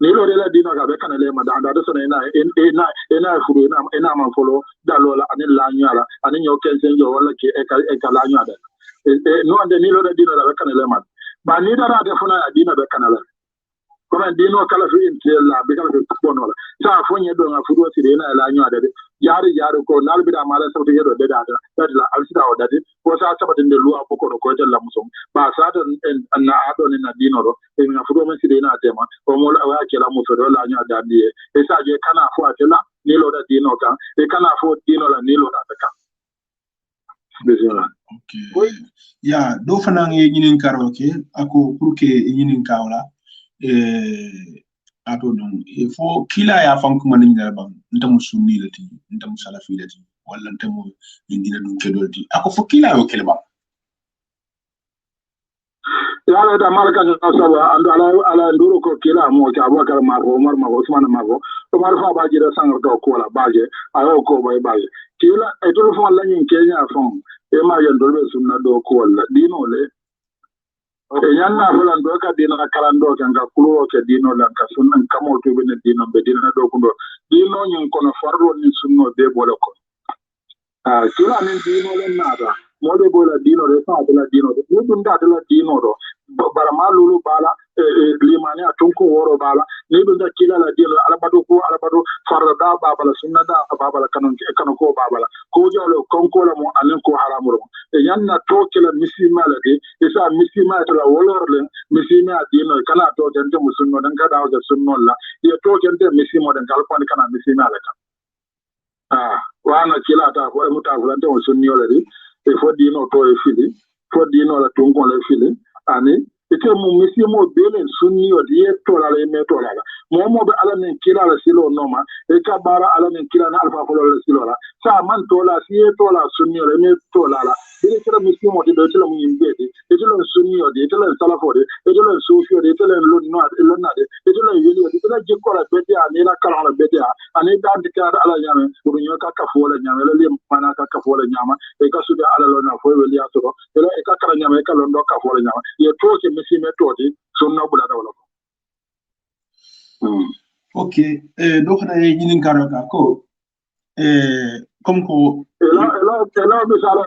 ni lo de la dino ga be kana le ma da so ina fudo ina man folo da lola ani la nyala ani nyo kensen jo wala ke e ka la nyala no ande ni lo de dino da be kana le ma ba ni da ra de funa dino be kana le comme dino kala fi intella be kala fi bonola sa fo nye do nga fudo si de na la nyala de yari ko nal bi da mala sabti yedo de da la alsida o dadi ko sa sabati de luwa ko ko la musom ba sa to na ado ni na dino ro e nga fudo men si de na tema ko mo la wa ke la muso do la nya da di e sa je kana fo atela ni lo da dino kan e kana fo dino la ni lo da kan bismillah okay ya do fana ngi nyinin karoke ako pour que nyinin kawla ato don il faut kila ya fanku manin da ban ntamu sunni lati ntamu salafi lati wala ntamu indina dun kedolti ako fo kila yo kelba ya da malaka na sawa ando ala nduro ko kila mo ka abakar ma ko umar ma usman ma ko umar fa ba jira sangar do ko la baje ayo ko bay baje kila e to fo la nyin kenya fon e ma yendo be sunna do ko la dino le e yanna fulan do ka dino kalan do kan ka kulo ke dino la ka sunnan kamo to be dino be dino do ko do dino nyin kono farro ni sunno be bole ko kila ni dino le nada mo de bola dino re fa de la dino de ni dunda de la dino do bara malulu bala limani atunko woro bala ni dunda kila la dino alabado farda babala sunna da babala kanon ko babala ko jalo konko la mo anen ko haramuro e yanna to kila misima la de isa misima to la wolorle misima dino kana to gente musunno dan kada ga sunno la ye to gente misimo dan kalko kana misima la kan wana kila ta ko mutafulante o sunni wala di e fo dino to e fili fo dino la tunko le fili ani ite mu misimo belen sunni o di to la le me to la mo be ala nen kila la silo noma e ka bara ala nen kila na alfa folo la silo la sa man to la si to la sunni o le me to la bele kila misimo di do tela mu yimbe di e to la sunni o di e to la salafo di e to la sufi o di e to la lo na di e to la yeli o di la je ko la bete ani la kala la bete ani da dikar ala nyame buru nyo ka fo la nyame la le mana ka fo la nyama e ka su ala lo na fo weli aso e la e ka kala nyame ka lo ndo ka fo la nyama ye to ke misime to di sunna bula da wala okay do xana ñinin karo ka ko comme ko ela misala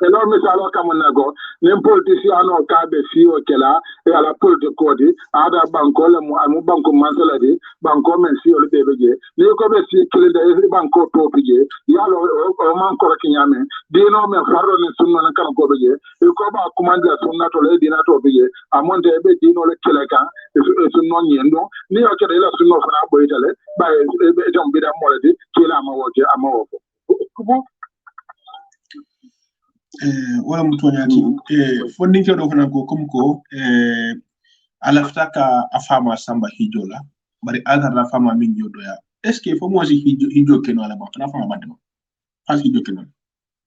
ela misala kamana go nem politician o ka be fio kela e ala politique kodi ada banko le mo amu banko masala di banko men si o le bebeje ni ko be si kile de banko to pije yalo o man ko kinyame dino men farro ni sunna nan kan ko beje e ko ba commande sunna to le dina to beje amonde be dino le kele kan e sunno nyendo ni o kede la sunno fana boyitale ba e jom bi da mo le di kila ma woke amawo ko wala mutonyaki fondin ke do fana ko comme ko alaftaka afama samba hijola bari agar la fama min jodo ya est ce que fo mo si hijo keno ala ba fama badde hasi jokina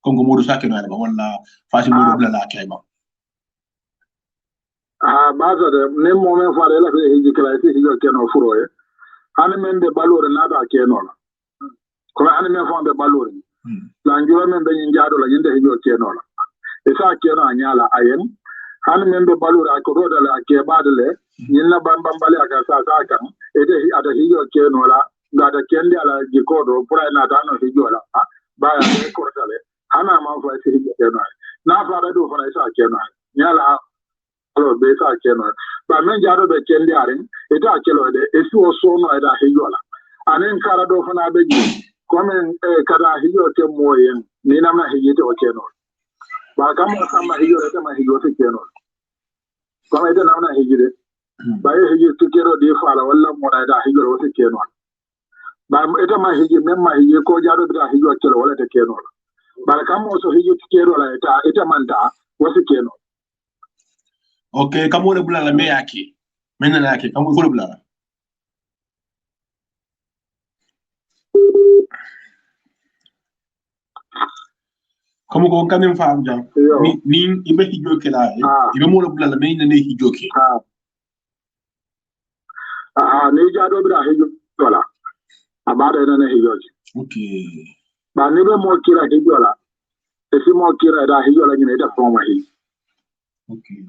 kongo modu sakeno ba wala fasi modu bla la kayba baza de ne moment fa la fe hiji kala fi hijo keno furoye hani men be balore nata keno la ko hani men fa be balore la njuro men be njaado la nyinde hijo keno la e sa keno anyala ayen hani men be balore ko roda la ke badale nyinna bambale aka sa kan e de ata hijo keno la ngada kendi ala jikodo pura na dano hijo la baya be kortale hana ma fa fi hijo keno na fa da do fa sa keno nyala alo be sa keno ba men jaado be kendi arin ita kelo de esi o so no ida hijola anen kara do fana be ji komen kada hijo te moyen ni namna hijite o keno ba kam sama hijo te ma hijo te keno kuma ida namna hijide ba ye hijo te kero de fala walla mo ida hijo o te keno ba ita ma hiji men ma hiji ko jaado be hijo kelo wala te keno ba kam o so hijo te kero la ita manta wasi keno. Okay, kamo le bulala me yake. Mena na yake, kamo ko le bulala. Kamo ko kanem fa am jam. Ni ibe hijo ke la ibe mo le bulala me ne hijo ke. Ne jado bra hijo wala. Abada ne hijo. Okay. Ba ne be mo kira hijo la. Esi mo kira da hijo la ni da forma hi. Okay.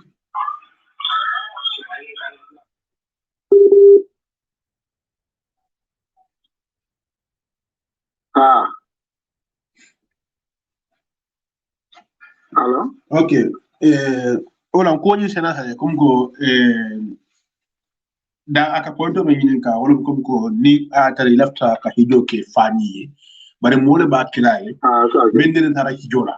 Hello? Okay. Ola ko ni sena hale kumgo da aka ponto me nyinin ka wala kumgo ni atari lafta ka hijo ke fani bare mole ba kilaye men den tara hijola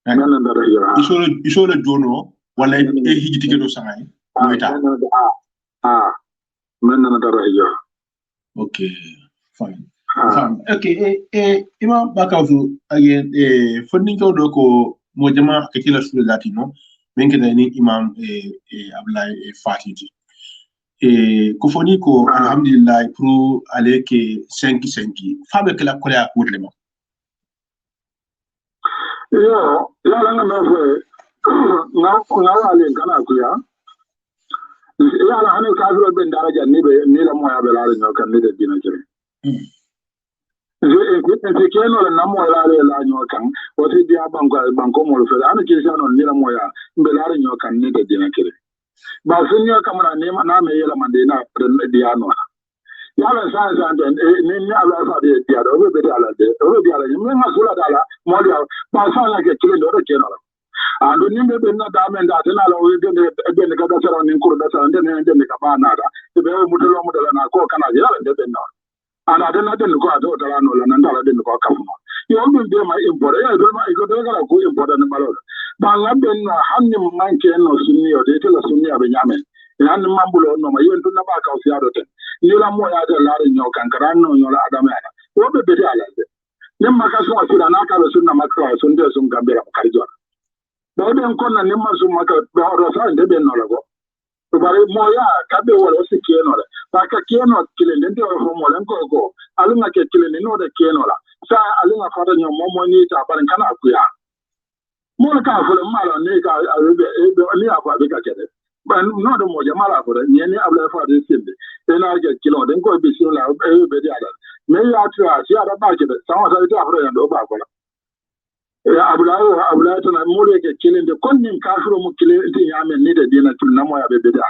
men ndara hijola isolo jono wala e hijiti ke do sangai weta men ndara hijola okay fine. Okay, Imam Bakawsu again, funding ko do ko mo jama ke kila sulu latino, men ke ni Imam Abdullah Fatiti. Ko foni ko alhamdulillah pour aller ke 5 fabe ke la kola ko le mo. Yo, la nga no fe nga wale kana ku ya. Ya la hanen ka do ben daraja ni la mo ya be la no kan ni de dina jere. Je keno na mo la nyo kan o ti dia banko mo fe ana ki sa no ni la mo ya be la nyo kan ni de dina kire ba sun yo kamara ne na me yela mande na dia no ya la sa ni ala fa de dia do be ala de o be ala ni me masula dala mo dia ba sa la ke kire do keno la ando ni be na da men da tana la o de ka da sara ni kuru da sara de ka ba na da be mo de na ko kana ya de be na ana den ko ado dara no la nan dara den ko kafuma yo dum be ma import ya do ma ko daga ko import na malo ba la ben no hanni manke no sunni o de tela sunni abe nyame yan mambulo no ma yon tun na ba ka o siado ten ni la mo ya de la nyo kankara no nyo la adama ya o be be ala de nem ma ka so asira na ka sunna makra sun de sun gambera ka rijo ba ben ko na nem ma sun maka ba ro sa de ben no la go bare moya kabe wala o sikeno la baka keno kile ndende o mo len ko alunga ke kile no de keno la sa alunga fata nyo mo ni ta bare kana akuya mo ka fule mala ne ka albe ni akwa be ka kede ba no de mo jamala ko ni ni abla fa de sinde ena ke kilo den ko be sino la be de ala me ya tra si ada ba ke sa wa sa ita afro ya do ba ko la abula tana mole ke kilinde konnin kafiro mu kilinde ya men ni da dina tun na moya bebe da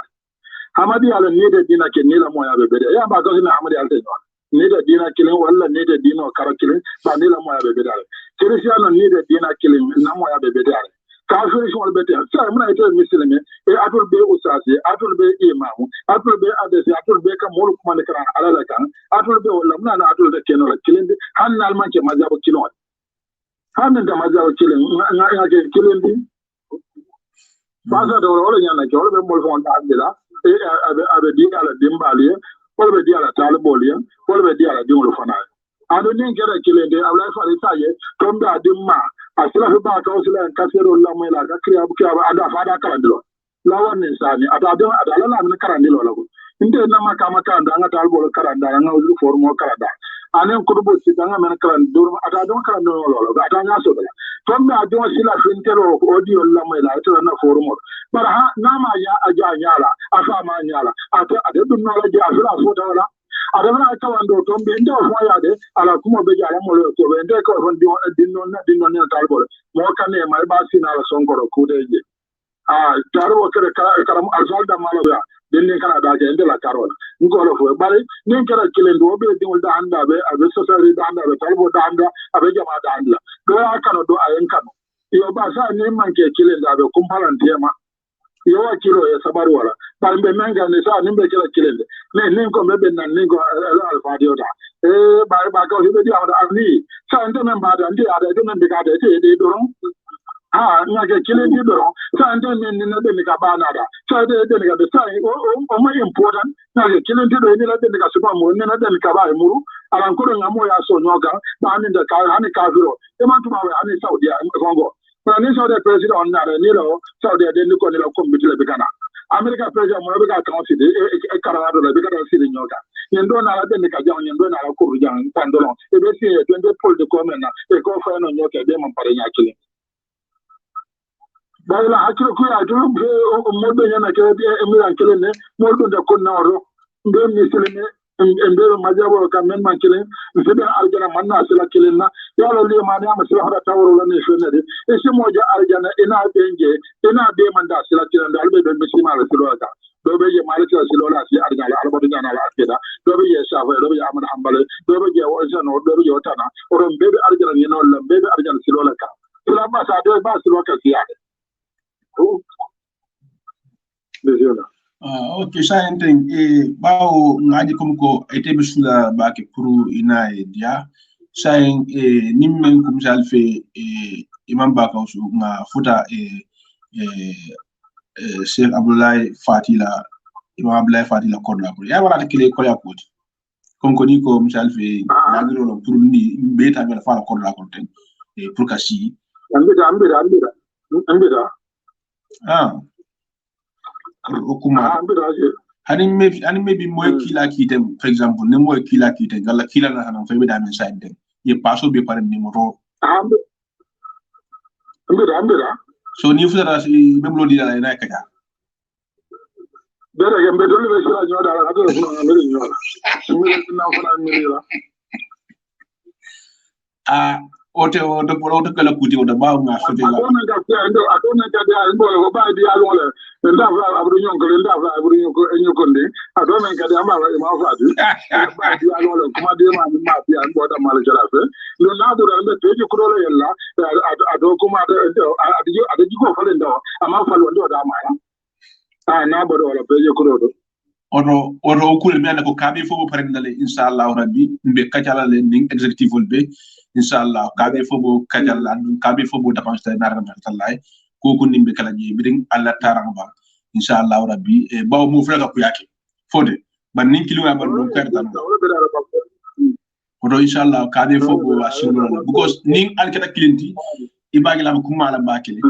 hamadi ala ni da dina ke ni la moya bebe da ya ba ko na hamadi ala no ni da dina kilin walla ni da dina kara kilin ba ni la moya bebe da cristiano ni da dina kilin na moya bebe da kafiro shi wal bete sai muna ita muslimi atul be usasi atul be imamu atul be adesi atul be ka mol kuma ne kara ala kan atul be walla muna na atul da keno la kilinde hannal man ke mazabo kilon hannun da maza wakilin ya ke kilin din ba sa da wala yana ke wala be mol fon da abdila abe di ala dimbaliya wala be di ala talboliya wala be di ala dimul fana ado nin kera kilin din abla fa ta ye tom da dimma asila fi ba ka usila ka sero la mai la ka kriya bu ka ada fa da karandilo la wannan sani ada la min karandilo la ko inde na maka da nga talbol karanda nga uzu formo karanda anen kurubo sitanga men kran dur ata don kran no lo ata nya so dala tom na don sila fintelo audio la mai la to na forum bara ha na ma ya aja nyala afa ma nyala ata ade dum na la ja afira fota wala adama aka wando tombe ndo fo yade ala kuma be jara mo le to be ndo ko fon dinno ne talbol mo kan e mai ba sina la sonkoro kudeje taro kare karam alfalda malo ya dinne kana da ke ndo la karola ngo lo fo bari nin kara kilendo be dingol da anda be abe sosari da anda be talbo da anda abe jama da anda do ya kana do ayen kano yo ba sa ni man ke kilenda be kumpalantiya ma yawa kilo ya sabaru wala par be menga ne sa nimbe kila kilende ne ko be nan ne ko alfa diota ba ko hibe dia da ani sa ndo men ba da ndi ada de men be ka de de doron na ke kilende doron sa ndo men ne be ka ba na da sa de ka de sa o ma important na ke kilende do ni la de ka suba mo ne na de ka ba muru alan ko ngamo ya so nyoga ba ni de ka hani ka biro e man tuma we ani saudi kongo ni Saudi president on na ni lo Saudi de ni ko ni lo komiti le bikana America president mo be ka kan si de e karado le bikana si de nyoka nyendo na la de ni ka jang nyendo na la ko jang pandolo e be si e de pol de komena e ko fa no nyoka de man pare nyakile bayla hakilo ku ya do mo be nyana ke de emiran kele ne mo do de ko na ro be misilene embe majabo kamen man kelen sebe aljana manna sila kelen na yalo le mani am sila hada tawro la ne fenede e se moja aljana ina benje ina be manda sila kelen dal be be sima la silo ka do be je malika silo la si aljana albo de na la akeda do be je safa do be amana hambale do be je wajano do be jotana oron be aljana ni no la be aljana silo la ka sila ba sa do ba silo ka siade bezona ok sa enten bawo ngaji comme ko ete be sula bake pour ina dia sa en nimmen kum salfe imam baka su nga futa Sheikh Abdoulaye Fatila imam Abdoulaye Fatila kodla ko ya wala kile ko ya koti comme ko ni ko salfe ngiro no pour ni beta be fa kodla ko ten pour kasi ambira okuma hani maybe moy kila kitem for example ne moy kila kitem gala kila na hanan fay be da men side dem ye passo be par numéro ambira so ni futata be blo di la na kaya bere gembe dole be sira nyoda la ado no amiri nyola amiri na fana amiri la ote kala kuti o da ba nga fete la adona ga dia ndo ko ba dia lo le nda fa abru nyonko nda fa abru nyonko ndi adona ga dia ma fa di ba dia lo le kuma dia ma dia ndo da mal jara fe lo na do da be ji kuro le yalla ado kuma ado ji ko fa le ndo ama fa lo ndo da ma na bodo wala be ji kuro do oto kul mi anda ko kabe fo pare ndale inshallah rabbi mbe kacala le ning executive be inshallah kabe fo bo kajal andum kabe fo bo dapan sta nar na tallahi ko ko nimbe kala ji bidin alla tarang ba inshallah rabbi baw mo fla ko yake fode ban nin kilo ba do perta oto inshallah kabe fo bo asino because nin alkata clienti ibagi la ko mala bakile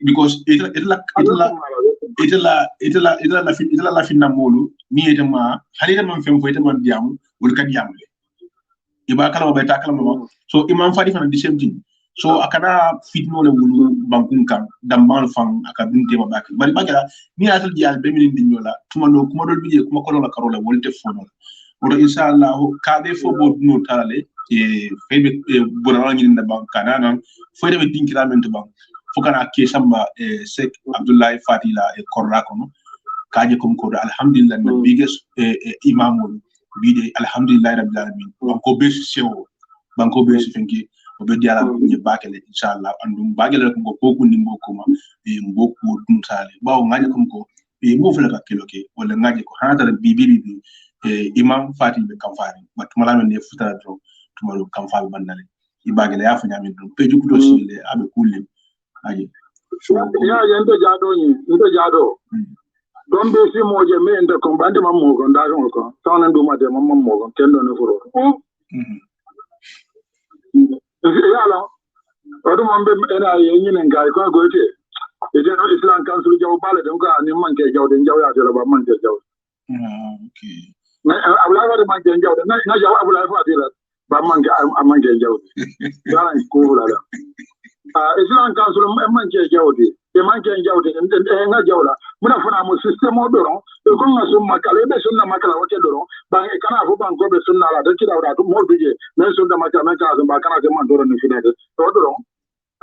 because itala la finna molu ni etama halita man fem fo etama diamu wol ka diamle iba kala ba ta kala so imam fadi fana the same thing so akana fitno le wulu bankun kan dambal fang aka binte ma bak bari bagala ni atul dial be min din yola kuma do biye kuma ko la karola wolte fono oto inshallah ka be fo bo no tale febe bonala ni nda bankana nan fo de dinkira men to bank fokana ke samba Sheikh Abdoulaye Fatila korra kono kaje kom ko alhamdulillah na biggest imam bide alhamdulillah rabbil alamin banko be sewo banko be fenki o be diala ni bakele inshallah andum bagele ko boku ni mboko ma mboku dum sale bawo ngaje kom ko mo fele ka keloke wala ngaje ko hata bibi imam Fatila be kamfari batuma la ne futa do tumalo kamfal bandale ibagele ya fanya min dum peju kudo sile abe kulle aje ya yende jado don be si moje me ende ko bande mammo ko nda ko tawna nduma de mammo ko kendo ne furo ya la odo mambe ena yenyi ne ngai ko gote e je no islam council jaw bale dem ga ni man ke jaw de jaw ya de ba man ke jaw okay na abula wa de man ke jaw na jaw abula fa de la ba mange jawdi dara ko la Islam Council manke jawdi e manke jawdi e nga jawla muna fana mo system o doron e ko nga summa kala be sunna makala wote doron ba e kana fo ban ko be sunna la de kida wada mo bije men sunna makala men ka ba kana de man doron ni finede to doron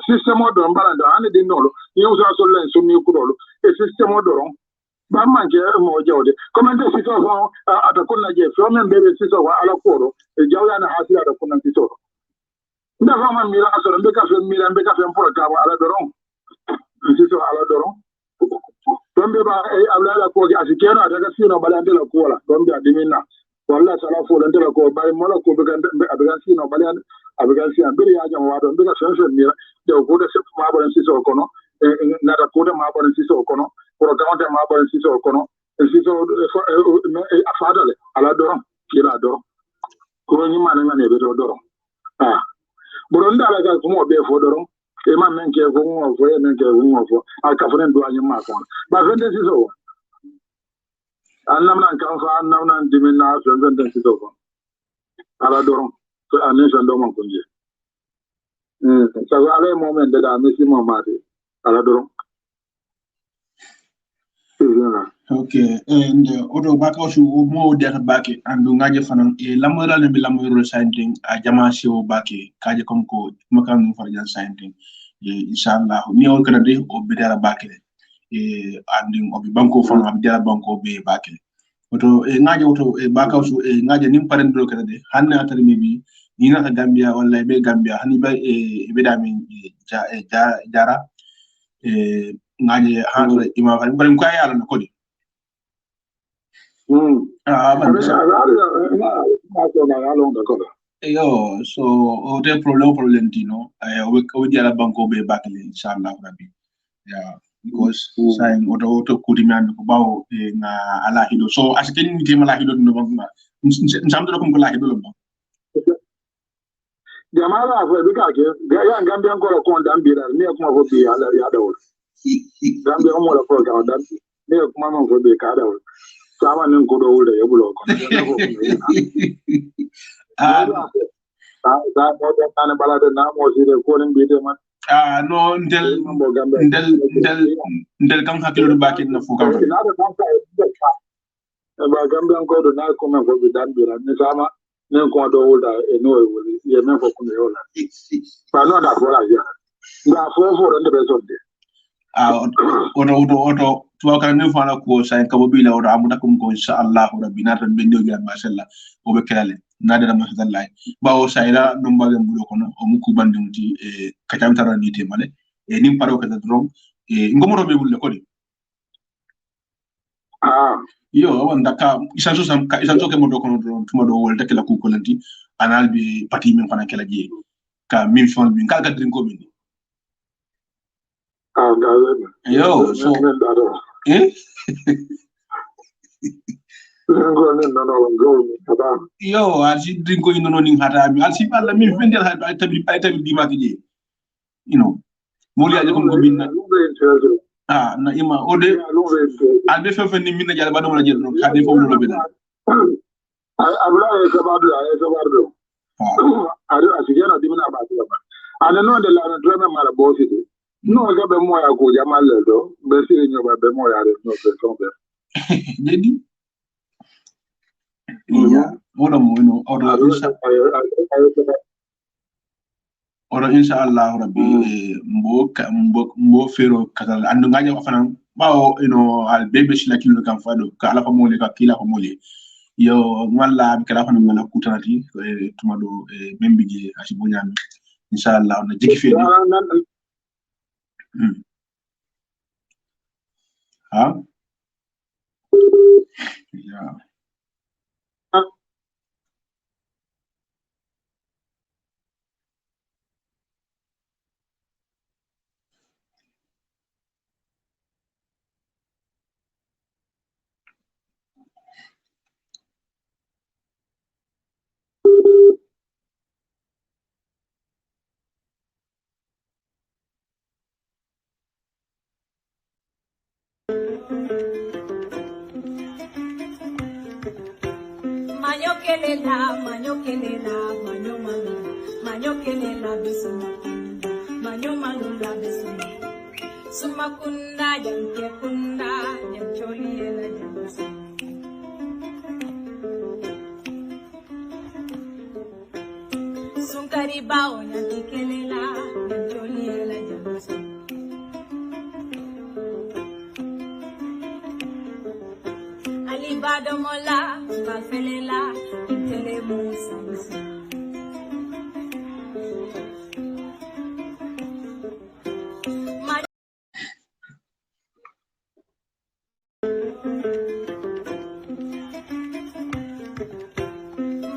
system o doron bala da ane din nolo ni usa so len sunni ku dolo e system o doron ba manke mo jawdi comme de sito fo ata kunna je fo men be sito wa ala koro e jawya na hasila da kunna sito nda fama mira asoro mbe ka fe mira mbe ka fe mporo ka ala doron nsiso ala doron tombe ba ala ko ga asikeno daga sino bala ndela ko wala tombe adimina walla sala fo ndela ko bari mola ko be ga sino bala abiga sino be ya jam wado mbe ka fe mira de ko de se ma bo nsiso kono na da ko de ma bo nsiso kono pour garantir ma bo nsiso kono nsiso afadale ala doron kila doron ko ni mana ngane be doron Buronda la ga kuma be fo doron e ma men ke ko mo fo e men ke ko mo fo a ka fo ndo anyi ma ko ba fende si so annam nan kan fa annam nan dimina so fende si so ala doron so anen so ndo man ko je sa ga ale moment de da mi si mo ma de ala doron Okay, and oto baka osu mo der bake andu ngaje fanan e lamora le bi lamoro signing a jama show bake kaje kom ko makam farjan signing inshallah ni o kana de o bidara bake andi o bi banko fana bi dara banko be bake oto ngaje oto baka osu ngaje nim parendo kana de hanne atari mi bi ni na Gambia wala be Gambia hani ba be dami jara ngaje hanre ima fa bari ko yalla na kodi yo so o te problem tino o di ala banko be bakle inshallah rabbi yeah because saying auto kudi man ko bawo na ala hido so asken ni te mala hido no banko nsamdo ko la hido lo bon jamala fa be ka ke ya ngambian ko ko ndambira ne kuma fo bi ala ya dawo ngambian mo la ko ga ndambi ne kuma man fo be ka dawo sama nin ko do wulde yebulo ko da mo da tan balade na mo sire ko nin biite man no ndel kam hakilo bakin na fu kam na da tan ba gambe ko do na ko men ko bi dan bira ni sama nin ko do wulda e no e wuli ye men ko kun yola ba no da fora ya da fo ndo be sonde oto tuwa kana ne fana ko sai kabo bila oto amuta kum ko inshallah rabbi na tan bendo ga mashallah o be kelale na da mashallah bawo sai la dum bagam bulo kono o muku bandum ti kacam tara ni te male nim paro ka dron ngomo be bulle ko di yo wanda ka isanso ke mo do kono dron tuma do wol takela ku ko lanti anal bi pati min fana kala je ka min fon bi kala drin ko min yo so yo alsi drinko ino ning hata mi alsi balla mi fendel ha tabi di makije you know moli aje ko binna na ima ode albe fefe ni minna jala badum la jel no kade fo lo be dal abula e sabadu ado asigena dimina ba ba ana no de la drama mala bosi no ga be mo ya ko jamal do be sire nyo ba be mo ya no be son be dedi ya odo mo no odo inshallah rabbi mbo fero kala andu ngaje fanan bawo al bebe shila kilo kan fado ka ala fa mole ka kila fa mole yo walla bi kala fanan ngala kutanati tumado membije asibunyami inshallah na jiki fe yeah Manyo kelela, manyo malu. Manyo kelela besumakunda, manyo malula besuma. Sumakunda yanke kunda, yancholi yela yansa. Sunkari bao yanke kelela, yancholi yela yansa. Alibado mola, bafelela, itele musa musa.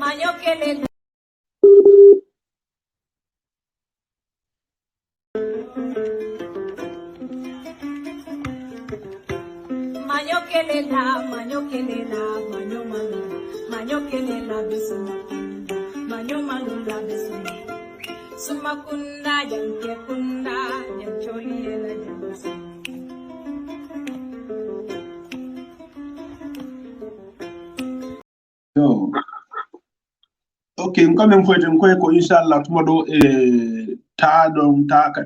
Manyo kelela. Manyo kelela, manyo malu. Manyo kelela besumakunda, manyo malula besuma. Sumakunda yanke kunda, yancholi yela yansa. So, okay, mkame mfwete mkwe ko inshallah tumodo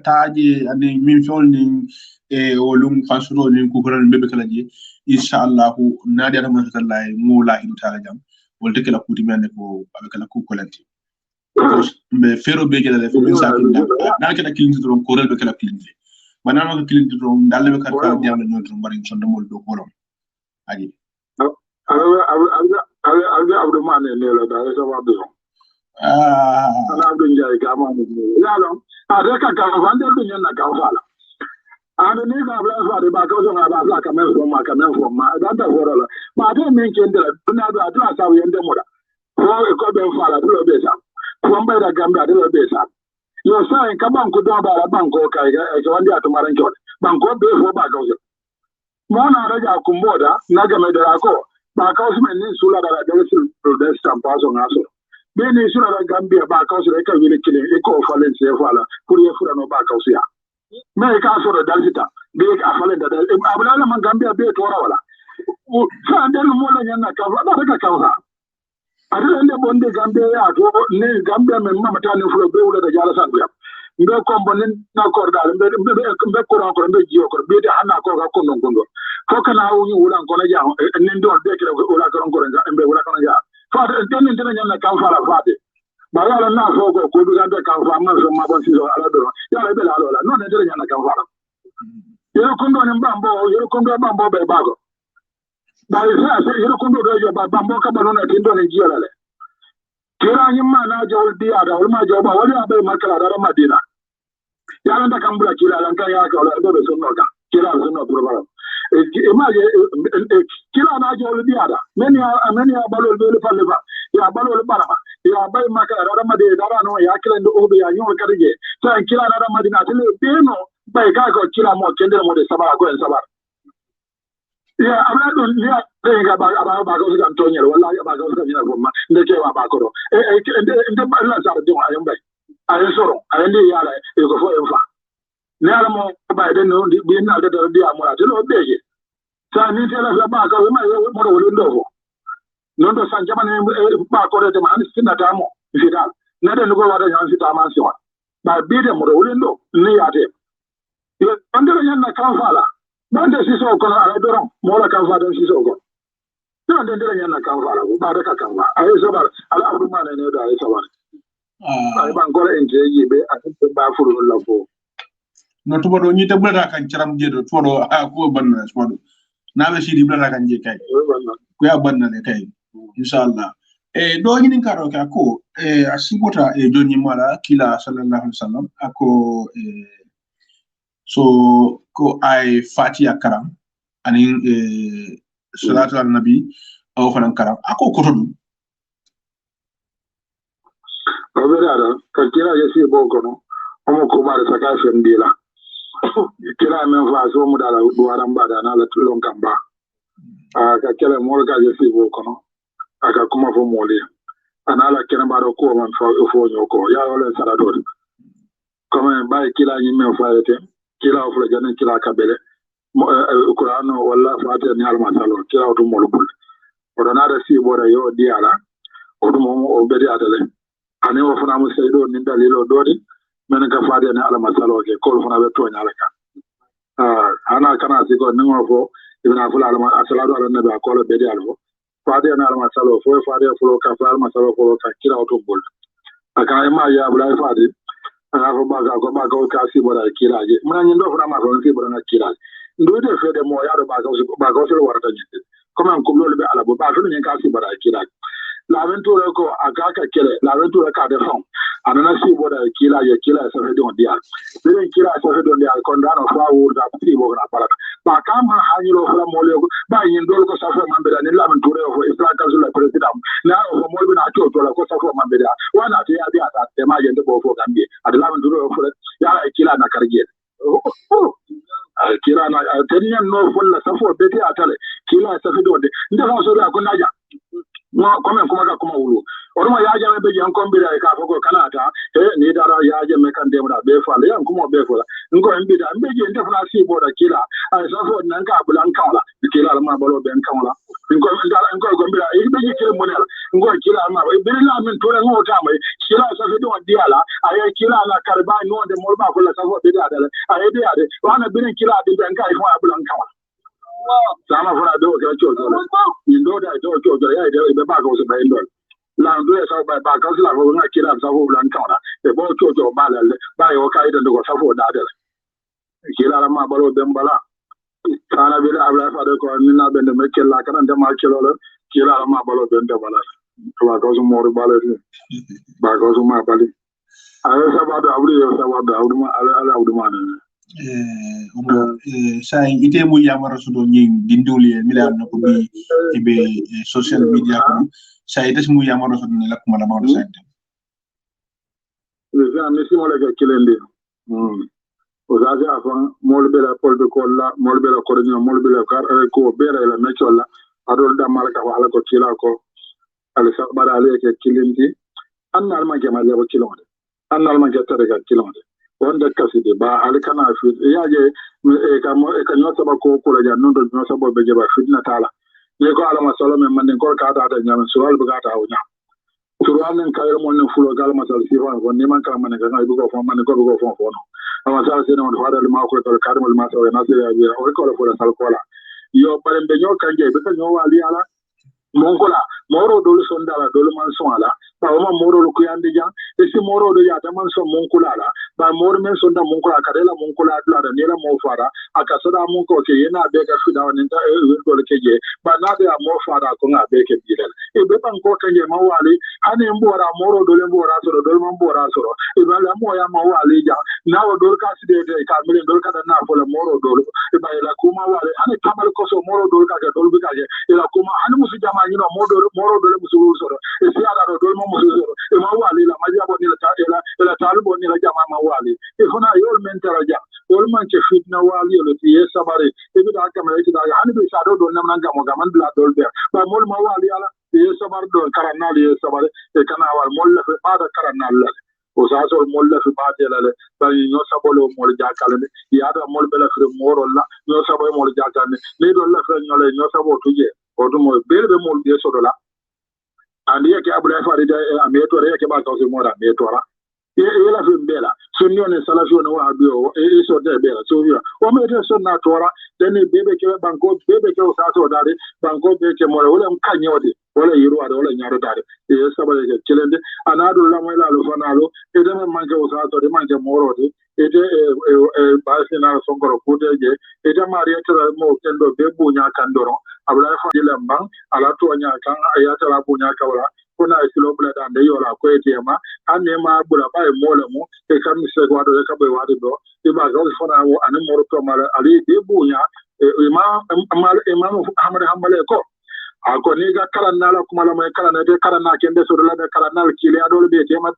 taaje ani min fiolni olum fansuro ni ko koran bebe kala je inshallah naadi ata man tallahi mola hidu taala jam wolte kala kuti men ko abe kala ko kolanti be fero be jela fo min sakinda na kala kilindi don korel be kala kilindi banana ko kilindi don dalle be kala diam no don bari sonde mol do bolom aji Abdou Mané ne la da sa wadu ana Abdou Ndiaye ka ma ni ya lo ade ka ka vande du nyen na ka fala ande ni ka bla fa de ba ka so ba bla ka men fo ma da da fo la ma de men kende la na da da sa wi ende mo da ko be fala du lo be sa ko mba da gamba du lo be sa yo sa en ka ban ko do ba la ban ko ka e wandi atumaran ko ban ko be fo ba ka so mo na raja kumboda na ga me da ko ba ka wasu mai nin sula da dalilin protestant paso ngaso be ni sula da gambia ba ka wasu da kan yini kile ko falen se fala kuri ya fura no ba ka wasu ya me ka so da dalita be ka falen da abulala man gambia be tora wala sa den mo la nyanna ka ba da ka wasa adala ne bonde gambia ya to ne gambia men mamata ne fura be wala da jara sa biya mbe kombonin na kordal mbe kuran ko mbe jiyo ko be da hanna ko ka kondo kondo ko kana wuyi wulan ko na ja nen do be kire wala ko ko mbe wala ko na ja fa den den nyanna kan fara fade ba ya na so ko du gande kan fa man so ma bon si so ala do ya be la ala no ne den nyanna kan fara yero kondo ne bambo be bago ba isa yero kondo do jo bambo ka balona tindo ne jiyo la kira nyimma na jawul diya da ulma jawba wali abai makala da madina ya nan da kan bula kila lan kan ya ka wala do sunno ka kila sunno burbara imaje kila na jawul diya da men ya balol be falle ba ya balol barama ya bai makala da madina da no ya kila ndo obe ya nyon karije ta kila da madina tele beno bai ka ko kila mo kende mo de sabara ko en sabara ya abla don ya ga ba ko ga Antonio wallahi ba ko ga ni ko ma ndeke wa ba ko do ende ba la sa do ayon bay ayon soro ayon di yala e ko fo en fa ne ala mo ba de no di na da di amura de no beje sa ni tela sa ba ko ma mo do lo ndo fo non do san jamane ba ko de ma ni sinna ta mo final ne de no ko wa da yan sita ma si wa ba bi de mo do lo ndo ni ya de yo ande yan na kan fala bande siso ko ala doron mola kan fa don siso ko to den den yana kan fa la ba da ka kan fa ay sabar ala abdu mane ne da ay sabar ay ban ko en je yibe a ko ba furu la fo no to do ni te bulata kan ciram je do to do ko banna so do na be sidi bulata kan je kay ko ya banna le kay inshallah do ni ka ro ka ko asibota joni mala kila sallallahu alaihi wasallam ako so ko ay fatiha karam anin salatu ala nabi o fanan karam ako ko to Roberto ka kira ya si boko no omo ko ba da saka fendila kira men fa so mu dala duwaran ba da na la tulon kamba ka kira mo ka ya si boko no aka kuma fo mole ana la kira ba do ko man fa fo nyoko ya wala salatu comme ba kila ni men fa yete kila o fula jana kila kabele Qur'an wala fatiha ni alma salo kila o to molbul o na da si bora yo diala o bedi adale ane o fana mo seydo ni dalilo dodi men ka faade ne ala masalo ke ko fana be to nyala ka ana kana siko ni ngofo ibna fula ala salatu ala nabi ko le bedi alfo faade ne ala masalo fo faade fo ka fa ala masalo ko ka kila auto bol aka ma ya bula faade ana ko ba ko ka si bora kila je mun nyi ndo fana ma ko si bora na kila ndo de fede mo ya do ba ko so warata nyite comme ko lo be ala bo ba so nyi ka si bora kila l'aventure ko akaka kele l'aventure ka de fond anana si boda kila ya kila sa fe don dia bele kila sa fe don dia kon dano fa wurda si bo na pala ba kam ha hanyiro fala mole ko ba yin dol ko sa fe mambeda ni l'aventure ko isla kazu la president na ko mo be na to la ko sa fe mambeda wana te ya dia ta te ma yende bo fo gambe ad l'aventure ko ya kila na karje kila na tenya no folla sa fo beti atale kila sa fe don de nda so ya ko naja comme ka kuma wulu oruma yaje me be jan kombira ka foko kanata ni dara yaje me kan demra be fala yan kuma be fala ngo mbi da mbe je ndefna si boda kila ay sa fo nan ka bulan kala kila ma balo ben kala ngo ndara ngo gombira e be je kila monela ngo kila ma be la min to ngo ta mai kila sa fi do diala ay kila na karba no de mo ba fala sa fo be da dala ay be ade wana bin kila de ben ka ifo bulan kala sama fana do ka chojo ni ndo da do chojo ya ide be ba ko se ba ndo la ndo ya sa ba ka la ko na kila sa ko lan ka e bo chojo ba la ba yo ka ide ndo ko sa fo da de kila la ma balo dem bala sana bi abla fa de ko ni na be me kila kana de ma kilo la kila la ma balo ben de bala ba ko so mo ru bala ba ko so ma bali ala sa ba da abri yo sa ba da abri ma ala abri ma ne sai ite mu yamara sudo nying dinduli milan ko bi ibe social media ko sai ite mu yamara sudo ne lakuma la mawdo sai le ya mesi mo le ke kilende o za ja fa mo le bela pol be ko la mo le bela ko ni mo le bela kar ko bere la me cholla adol da mal ka wala ko kila ko ala sa bara ale ke kilindi annal ma ke ma le ko kilonde annal ma ke tere ka kilonde wanda kaside ba alkana fi yaje ka nyota ba ko ko ja nondo nyota bo be ba fitna tala ye ko ala masalo men man ko ka ta nyama suwal bu ka ta nya suwal nen kayro mon nen fulo gal masal sifa ko ni man ka man ga ngai bu ko fo man ko bu ko fo no ama sa se no fa dal ma ko to ka dal ma so na se ya bi o ko fo sal ko la yo bare be nyo kanje be ka nyo wali ala mongola moro dolu sondala dolu man son ala ba o ma moro lu kuyande jan e si moro do ya man son monkula ala ba moro men sonda monkula kadela monkula adla da nela mo fara aka soda monko ke yena be ga fida woni ta dolu ke je ba na be mo fara ko nga be ke bilal e be ban ko kanje ma wali hani mbora moro dolu mbora so dolu man mbora so e ba la mo ya ma wali ja na o dolu ka si de ka mele dolu ka na fo la moro dolu e ba la kuma wali hani kamal ko so moro dolu ka dolu bi ka je e la kuma hani musu jama you know moro dole musu soro e si ada do dole musu soro e ma wali la ma jabo ni la ta la talibo ni la jama ma wali e fona yol men tara ja yol man ke fitna wali le ti sabare e bi da ka ma e da hani be sa do nam nan gamo gaman bla dol be ba mol ma wali ala e sabar do karanal e sabare e kana wal mol la fe bada karanal la o sa so mol la fe bade la le ba no sabolo mol jakale ne ya da mol be la fe moro la no sabo mol jakane ne do la fe nyole no sabo tuje odumo belbe mol de sodola andi yake abula fari da ameto yake ba kawse mora ameto ra e la fi bela sunniyo ne salafio ne wa biyo e so de bela so yo o me de so na tora den bebe ke banko bebe ke o sa so dare banko be ke mora wala kanye wode wala yiru ada wala nyaaro dare e sabale ke kelende anado la moy la lo fanalo e de man ke o sa so de man ke moro de e de ba sina so ngoro kude je e de mariya tara mo kendo be bunya kandoro abula fa dilamba ala to nya kan ayata la bunya kawla kuna silo bula da nde yola ko etema anne ma bula ba mola mo e kam se gwado e ka be wadi do e ba ga fona wo an moro to mala ali de bunya imam ahmad hanbali ko ako ni ga kala nala kuma la mai kala na de kala na kende so la de kala nal kile adol be tema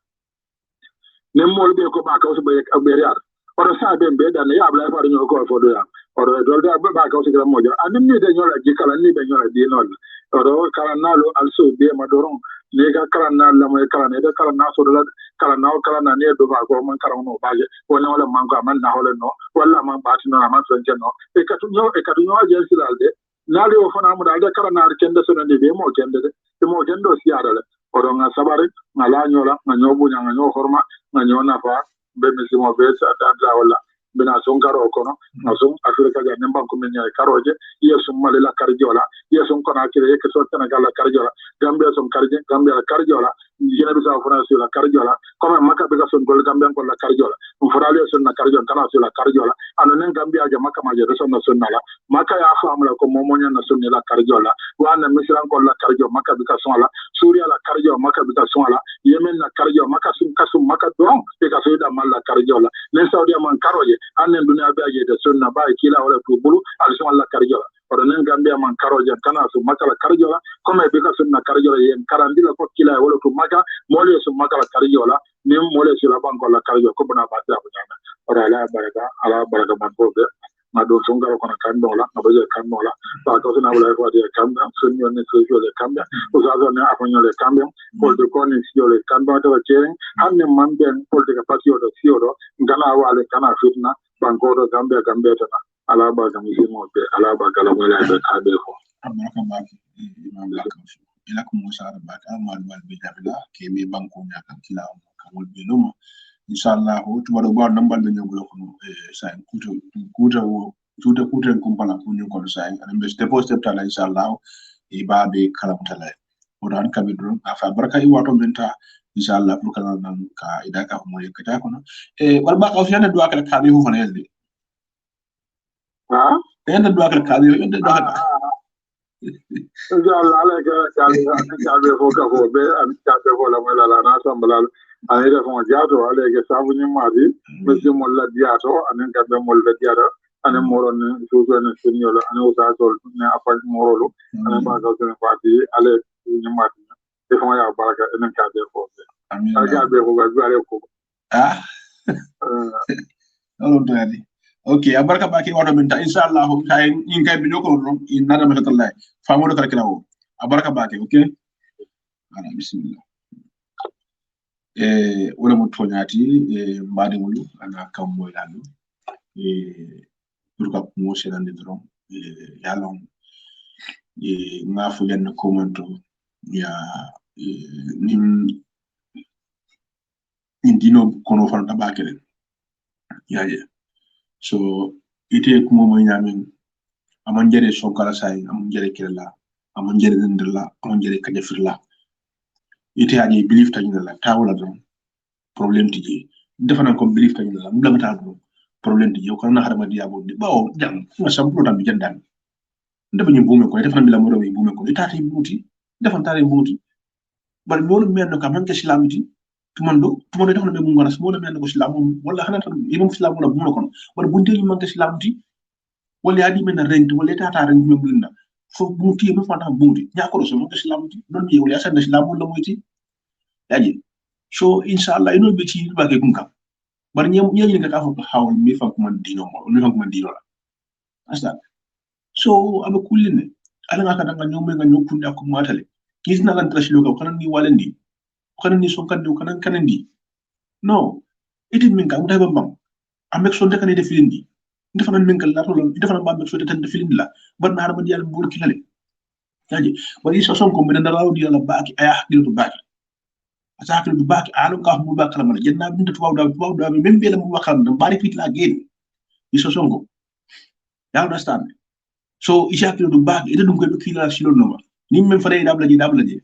ne mol be ko ba ka so be yar oro sa be be da ne ya bla fa do ko fo do ya oro do da ba ka so kala mo ja an ni de nyola ji kala ni be nyola di non oro kala nalo also be madoron ne ga kala na la mai kala ne de kala na so do la kala na ne do ba ko man kala no ba je wala wala man ko man na hole no wala man ba ti no man so no e ka tu nyo je silal de nali o fana mu da kala na kende so ne be mo kende de mo kendo si ara le odo nga sabari nga la nyola nga nyobunya nga nyo horma nga nyo nafa be misimo be sa da wala bina son karo kono nga son afrika ga nemba ko men nyaay karoje yesum malila karjola yesum kono akire yeke so senegal la karjola gambia son karje gambia la karjola yene du sa france la karjola comme maka be ga son gol gambia ko la karjola on forale son na karjola kana so la karjola anan gambia ga maka ma je son na son la maka ya famla ko momonya na son la karjola wana misran ko la karjola maka be ka son la suria la karjola maka be ka son la yemen la karjola maka sum kasum maka don e ka so da mal la karjola len saudi man karoje anen dunya be aje de sunna ba kila wala to bulu alsum Allah karjola odo nen gambia man karoje kana so makala karjola comme be ka sunna karjola yen karandila ko kila wala to maka mole so makala karjola nim mole so la banko la karjola ko bana ba ta bunya ora ala baraka man ko be ma do songaro kono kando la ma baje kando la ba ko na wala ko de kamba sunyo ne so le kamba o za zo ne afonyo le kamba ko de ko ni sio le kamba to chering hanne man ben ko de patio do sio do ngana wale kana fitna banko do gambia gambia tana ala ba ga misimo be ala ba ga la wala be ka be ko amaka ba imam la ko ila ko musa ba ka mal wal be dabla ke me banko nya kan kila ko wol be no inshallah to wado ba nambal be nyoglo ko sa kuta kumpala kunyo ko sa an be step tala inshallah e ba be kalam tala o dan kabidro afa baraka i wato benta inshallah pour kala nan ka ida ka mo yekata ko no wal ba ka fiana do akala kabe hu fana yelde ha enda do akala kabe enda do akala inshallah ala ka be ko ka ko be an ka be ko la mala la na sambala ani da fon jaato ale ke sabu ni mari monsieur molla diato anen ka be molla diato anen moron so so ne seniola anen o sa sol ne apal morolo anen ba ka sen fati ale ni mari e fon ya baraka enen ka be ko amin ka be ko ga ale ko ah olo dadi okay abarka baki wato minta inshallah kay in kay bi ñoko ron in nada matallahi famodo kala kala abarka baki okay ala bismillah wala mo toñati mbadi wulu ana kambo lalu pour ka mo selande dron yalon ngafu len commento ya nim indino kono fana tabakele yaje so ite ko mo nyamen amon jere so kala say amon jere kala amon jere ndilla amon jere kajafirla ite aji belief tanya la tawla don problem tiji defana ko belief tanya la mbla mata do problem tiji ko na harama dia bo bawo jam na sampulo tam jandan ndaba ñu bume ko defana bila mo rew bume ko itati buti defan tare buti bar molu men ko man ke islamiti tumando defana be mu ngara mo la men ko islam wala xana tan imam islam la bu ko bar bunte ñu man ke islamiti wala ya di men rent wala tata rent mem linda fo buti mo fata buti ñako do so man ke islamiti don bi wala sa islam la moyti yaji so inshallah ino be ci ba ke kunka bar ñi ka fa hawl mi fa ko man dino mo mi fa ko man dino la asta so abe kuline ala nga kadanga nyome nga nyokunda ko matale kisna lan trashilo ko kanan ni walendi kanan ni sonkande kanan kanandi no iti min ka mutaba bam amek so de kanede filindi defana min ka lato defana ba amek so de tan filindi la bar na harba diyal bul kilale yaji wali so son ko min na raw diyal baaki aya hakilo baaki asakil du baaki alu ka mu baakala mala jenna bintu tubaw da même be la mu waxam dum bari fit la gene iso songo you understand so isakil du baaki ida dum ko be kila silo noma ni men fare dablaje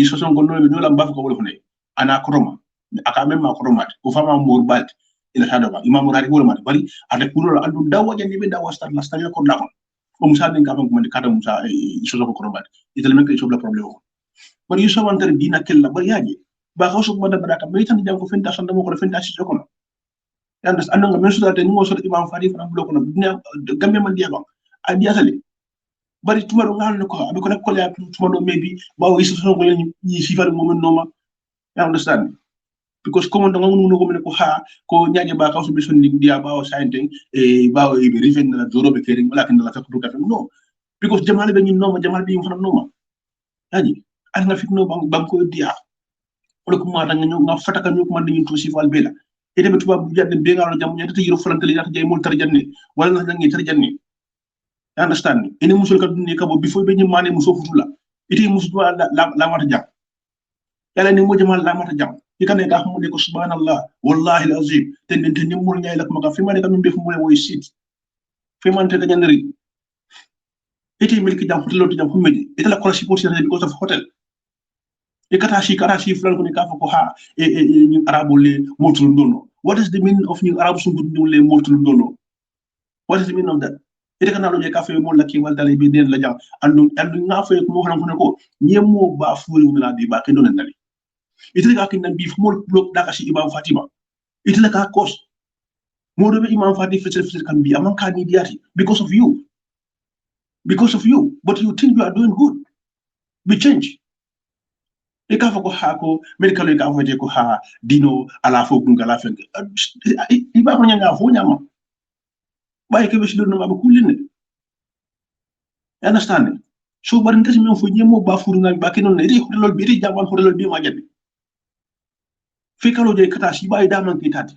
iso songo no be la mbaf ko wala fane ana kroma aka même ma kroma ko fama mor balt ila hada ba imam rari wala mat bari ade kulo andu dawa jandi be dawa star la star ko la kon o musa den ka ko man kada musa iso songo kroma itel men ko iso la problème bari iso wantere dina kella bari yaji ba xawsu mo da ka may tan jang ko fenta son dama ko fenta ci ko no yandas andanga men sudate ni mo so imam fari fana bloko no gambe man diaba a diasale bari tumaro ngal ko abe ko nak ko ya tumado maybe bawo iso son ko ni sifar mo men noma you understand because comme on ngunu ko men ko ha ko nyaaje ba xawsu be son ni dia bawo sainte e bawo e be riven na doro be kering wala kin la fakku ka no because jamal be ni noma jamal bi fana noma yaji an nga fitno bang ko dia wala ko ma nga nga fataka ñu ko man ñu to sifal bela ede be tuba bu jadde be ngalo jam ñata yiro fulante li tax jey mul tar janne wala na ngi tar janne you understand ene musul ka dunni ka bo before be ñu mané muso futula ite musu la wata jam yalla ni mo jamal la mata jam ikane ka mo ne ko subhanallah wallahi alazim ten ni mo ñay lak maka fi ma ne kam mbef mo moy sit fi man te dañu ri iti milki jam hotel lo jam humedi ita la kola support because of hotel e kata shi fulan ko ni ka ko ha ni arabo le motul ndono what is the meaning of ni arabo sun ndu le motul ndono what is the meaning of that ita kana lo je ka fe mo la ki wal dale bi den la jam andu nga fe mo xana ko ñemo ba furi na bi ba ke do nali ita ka kin nan bi mo blok daka shi imam fatima ita ka kos mo do imam fatima fetel kan bi amman ka ni diati because of you but you think you are doing good be change e ka fako ha ko medical e ka fate ko ha dino ala fo ngala fen i ba ko nyanga fo nyama bay ke be ci do no ba kuline understand so bar ngati men fo nyemo ba furu na ba ke non ne ri hotelol bi ri jamal hotelol bi ma jabi fi kalo je kata si bay da man ki tati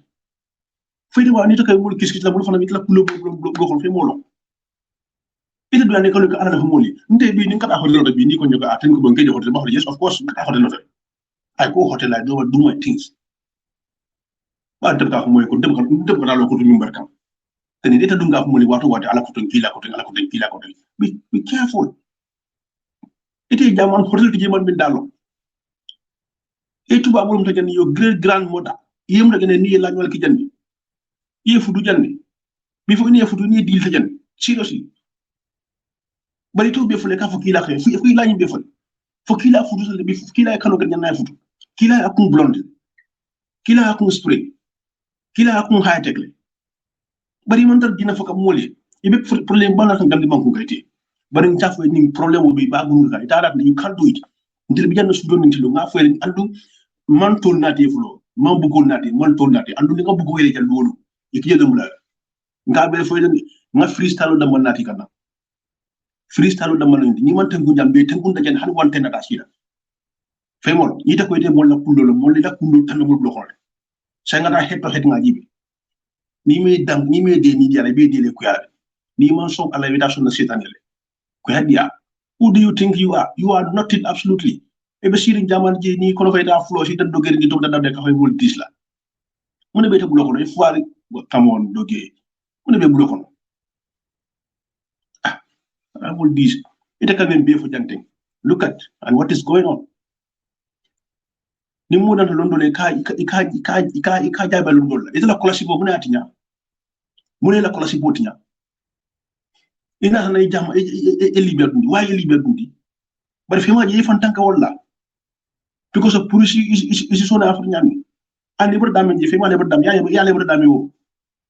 fi di wa ni to kay mul kiskit la mul fana mit la kulo blo xol fi molo ite do ne kalo ka ala mo li nte bi ni kata hotelol bi ni ko nyoga aten ko bon ke hotel ba hotel yes of course kata hotel no I go hotel I do my things ba dem ka ko moy ko dem ka la ko dum barkam tani deta dum ga ko moli wato wati ala ko ton kila ko ton be careful ite jaman hotel ti jaman min dalo e tuba bolum to janni yo great grandmother yem da gene ni la ñol ki janni yefu du janni bi fo ni yefu du ni dil ta janni seriously bari to be fule ka fo kila xé fu la ñu be fo kila fu du bi fu kila kanu ka ñana fu kila akun blonde kila akun spray kila akun high tech bari man dar dina faka mole ibe problème bana tan gamdi banku gayti bari ñu tafo ni problème bi ba gu nga ita rat you can't do it ndir bi janna su don ci lu nga fo andu man tol nati fulo man bugol nati man tol nati andu nga bugo wele jall lolu yiki jedum la nga be fo nga freestyle da man nati kana freestyle da man ni man tan gu jambe tan gu dajan har wonte na tasira femol yita ko ite mol la kundo mo la kundo tan mo blo xol sa nga da hetto het nga jibi ni me de ni diara be de le kuyare ni man son ala invitation na setanele kuyadia who do you think you are nothing absolutely e be sirin jaman je ni kono fayda flow ci do ger ngi to da de ka fay mul dis la mune be te bu lokono e foire come on doge mune be bu lokono mul dis ite ka ben be fu janteng look at and what is going on ni mu dan londo le ka jabal londo la ite la classique bo mune atinya mune la classique bo tinya ina na jam e liberty why liberty bari fi ma je fan tanka walla because of police is so na afrika nyami ani bur dam je fi ma le bur dam ya le bur dam wo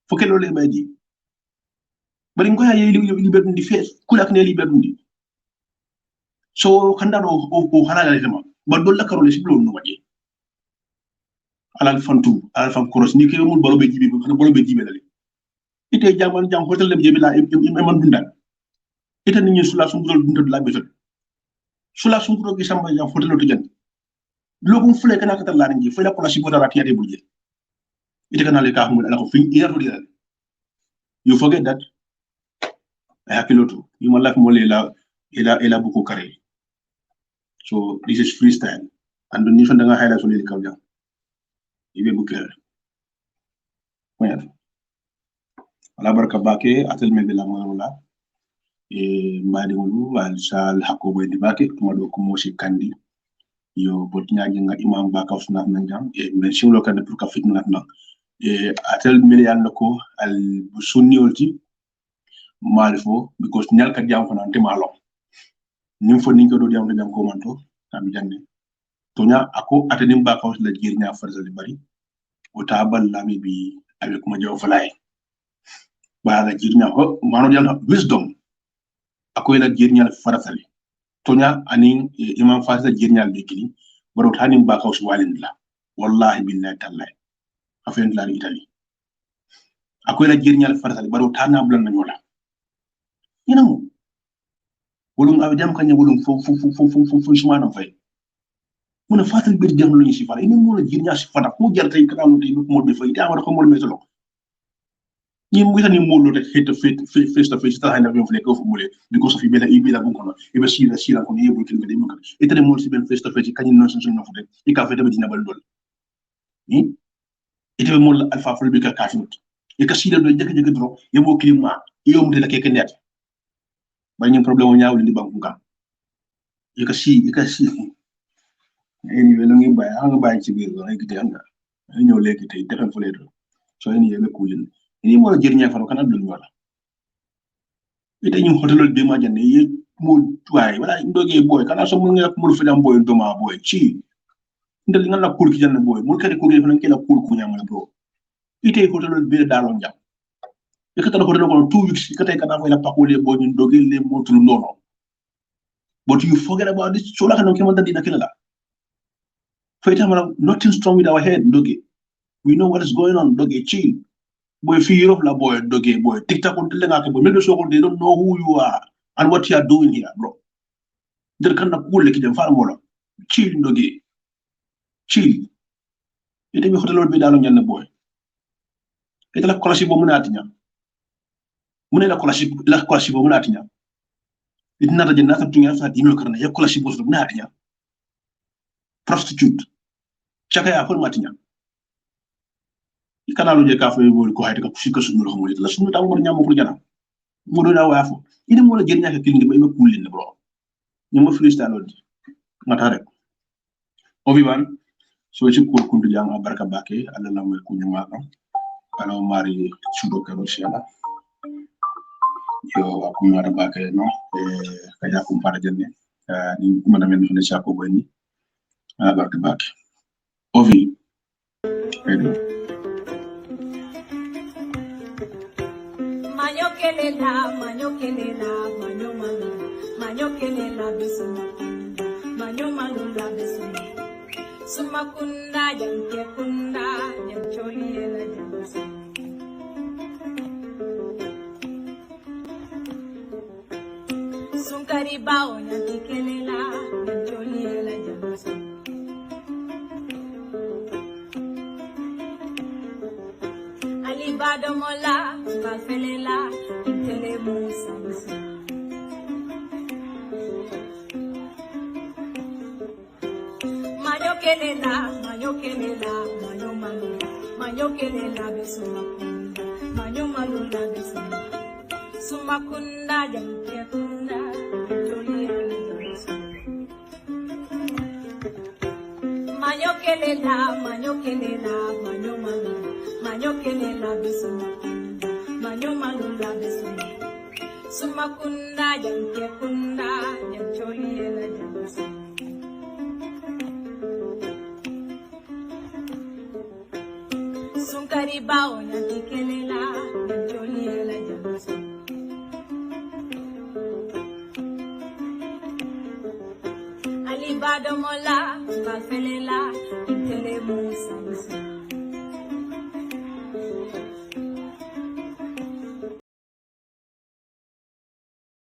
fo ke lo le bay di bari ngo ya liberty di fes kula ne liberty so kanda do o halala le ma ba do la karole ci blo no waje alal fantu alal fan cross ni ke mul balo be jibi ko balo be jibi dale ite jaman jam hotel le jibi la e man dundal ite ni ñu sula sun dundal la betul sula sun ko gi samba jam hotel to jant logum fule kana kata la ngi fele ko la ci bodara tiade bulje ite kana le ka xamul ala ko fi ira to dal you forget that I have piloto you my life mole ela buko kare so this is freestyle and ni fa da nga hayla so le kaw jam ibe buke voilà ala barka bake atel me de la mala e mbadi wulu al sal hakobo di bake kuma do ko mosi kandi yo bot nyaagi nga imam baka usna nanjam e men singlo kan pour ka fitna na e atel miliyan nako al sunni olti malfo because nyal ka jam fana te malo nim fo ninko do jam jam ko manto tam jande tonya ako atenim baka usla jirnya farza li bari o tabal lami bi avec kuma jaw falay ba la jirnya ho mano jam wisdom akoy la jirnya farasali tonya anin imam farisa jirnya be kini baro tanim ba kaw walin la wallahi billahi tallahi afen la italy akoy la jirnya farasali baro tanam lan nañola ina mo wolum aw jam kanya wolum fu suma na fay muna fatal bir jam lu ñu ci fala ina mo la jirnya ci fata ko jar tay kanam tay ko mo be fay ta wara ko mo metolo ni mu tani mo lo de face to face ta handa be fle ko fu mule because of ibela bunkono ibe sila ko ni yebu kin de mo ka itane mo si ben face to face kany non son no fu de ika fe de dina bal dol ni ite mo alpha ful be ka kafinut e ka sila do jek dro yebo klima yom de la ke net ba ñu problème ñaaw li banku ka e ka si eni welo ngi bay nga bay ci biir do ay gite nga ñew legi tay defal fu ledo so eni yebe kulin ni mo la jërñe fa kan abdul wala ite ñu hotelol be ma janne ye mo tuay wala ndoge boy kana so mo ngi ak mo fa jam boy doma boy ci ndal nga la kur ki janne boy mo kadi ko ge fa ngi la kur ku ñamal bro ite hotelol be dalon jam e ka tan hotel ko 2 weeks ka tay kana fa la pakole bo ñu ndoge le mo tul nono but you forget about this so la kan ko man dina kila la nothing strong with our head, doge. We know what is going on, doge. Chill. Boy, fear of la boy, doge, boy. TikTok on telling boy. Maybe so they don't know who you are and what you are doing here, bro. They're kind of cool like them far more. Chill, doge. Chill. It may hotel be down on boy. It la collaship bomunatinya. Mune la collaship bomunatinya. It's not a genata to have that you can have collaship was bomunatinya. Prostitute. Chaka ya ko matinya ikana je ka fay ko hayta ko fika sunu lo xamul la sunu taw mo ñam ko jana mo do da wafo ina mo la jëriña ka kilindi ba ma kulin bro ñu ma freestyle di mata rek obiban so ci ko kundu jang barka bake alla la moy ku ñu maka ala mari sudo ka rosiala yo aku mara bake no kaya ku para jenne ni kuma na men ne cha ko bani barka bake Ovi. Manyo kelela, manyo kelela bisuma, manyo malula bisuma. Sumakunda yanke kunda, yancholi ela yansa. Sunkari bao yanke kelela, yancholi ela yansa. Badomola, Bafelela, Telemusa. Mayo kelela, mayo kelela, besuma, mayo malula besuma, sumakunda, yanke kunda, jolia besuma. Mayo kelela, mayo malula. Manyo kelela besuma, manyo malula besuma. Sumakunda yanke kunda, yancholi ela yansa. Sunkari bao yanke kelela, yancholi ela yansa. Ali badomola, bafelela, telemusa.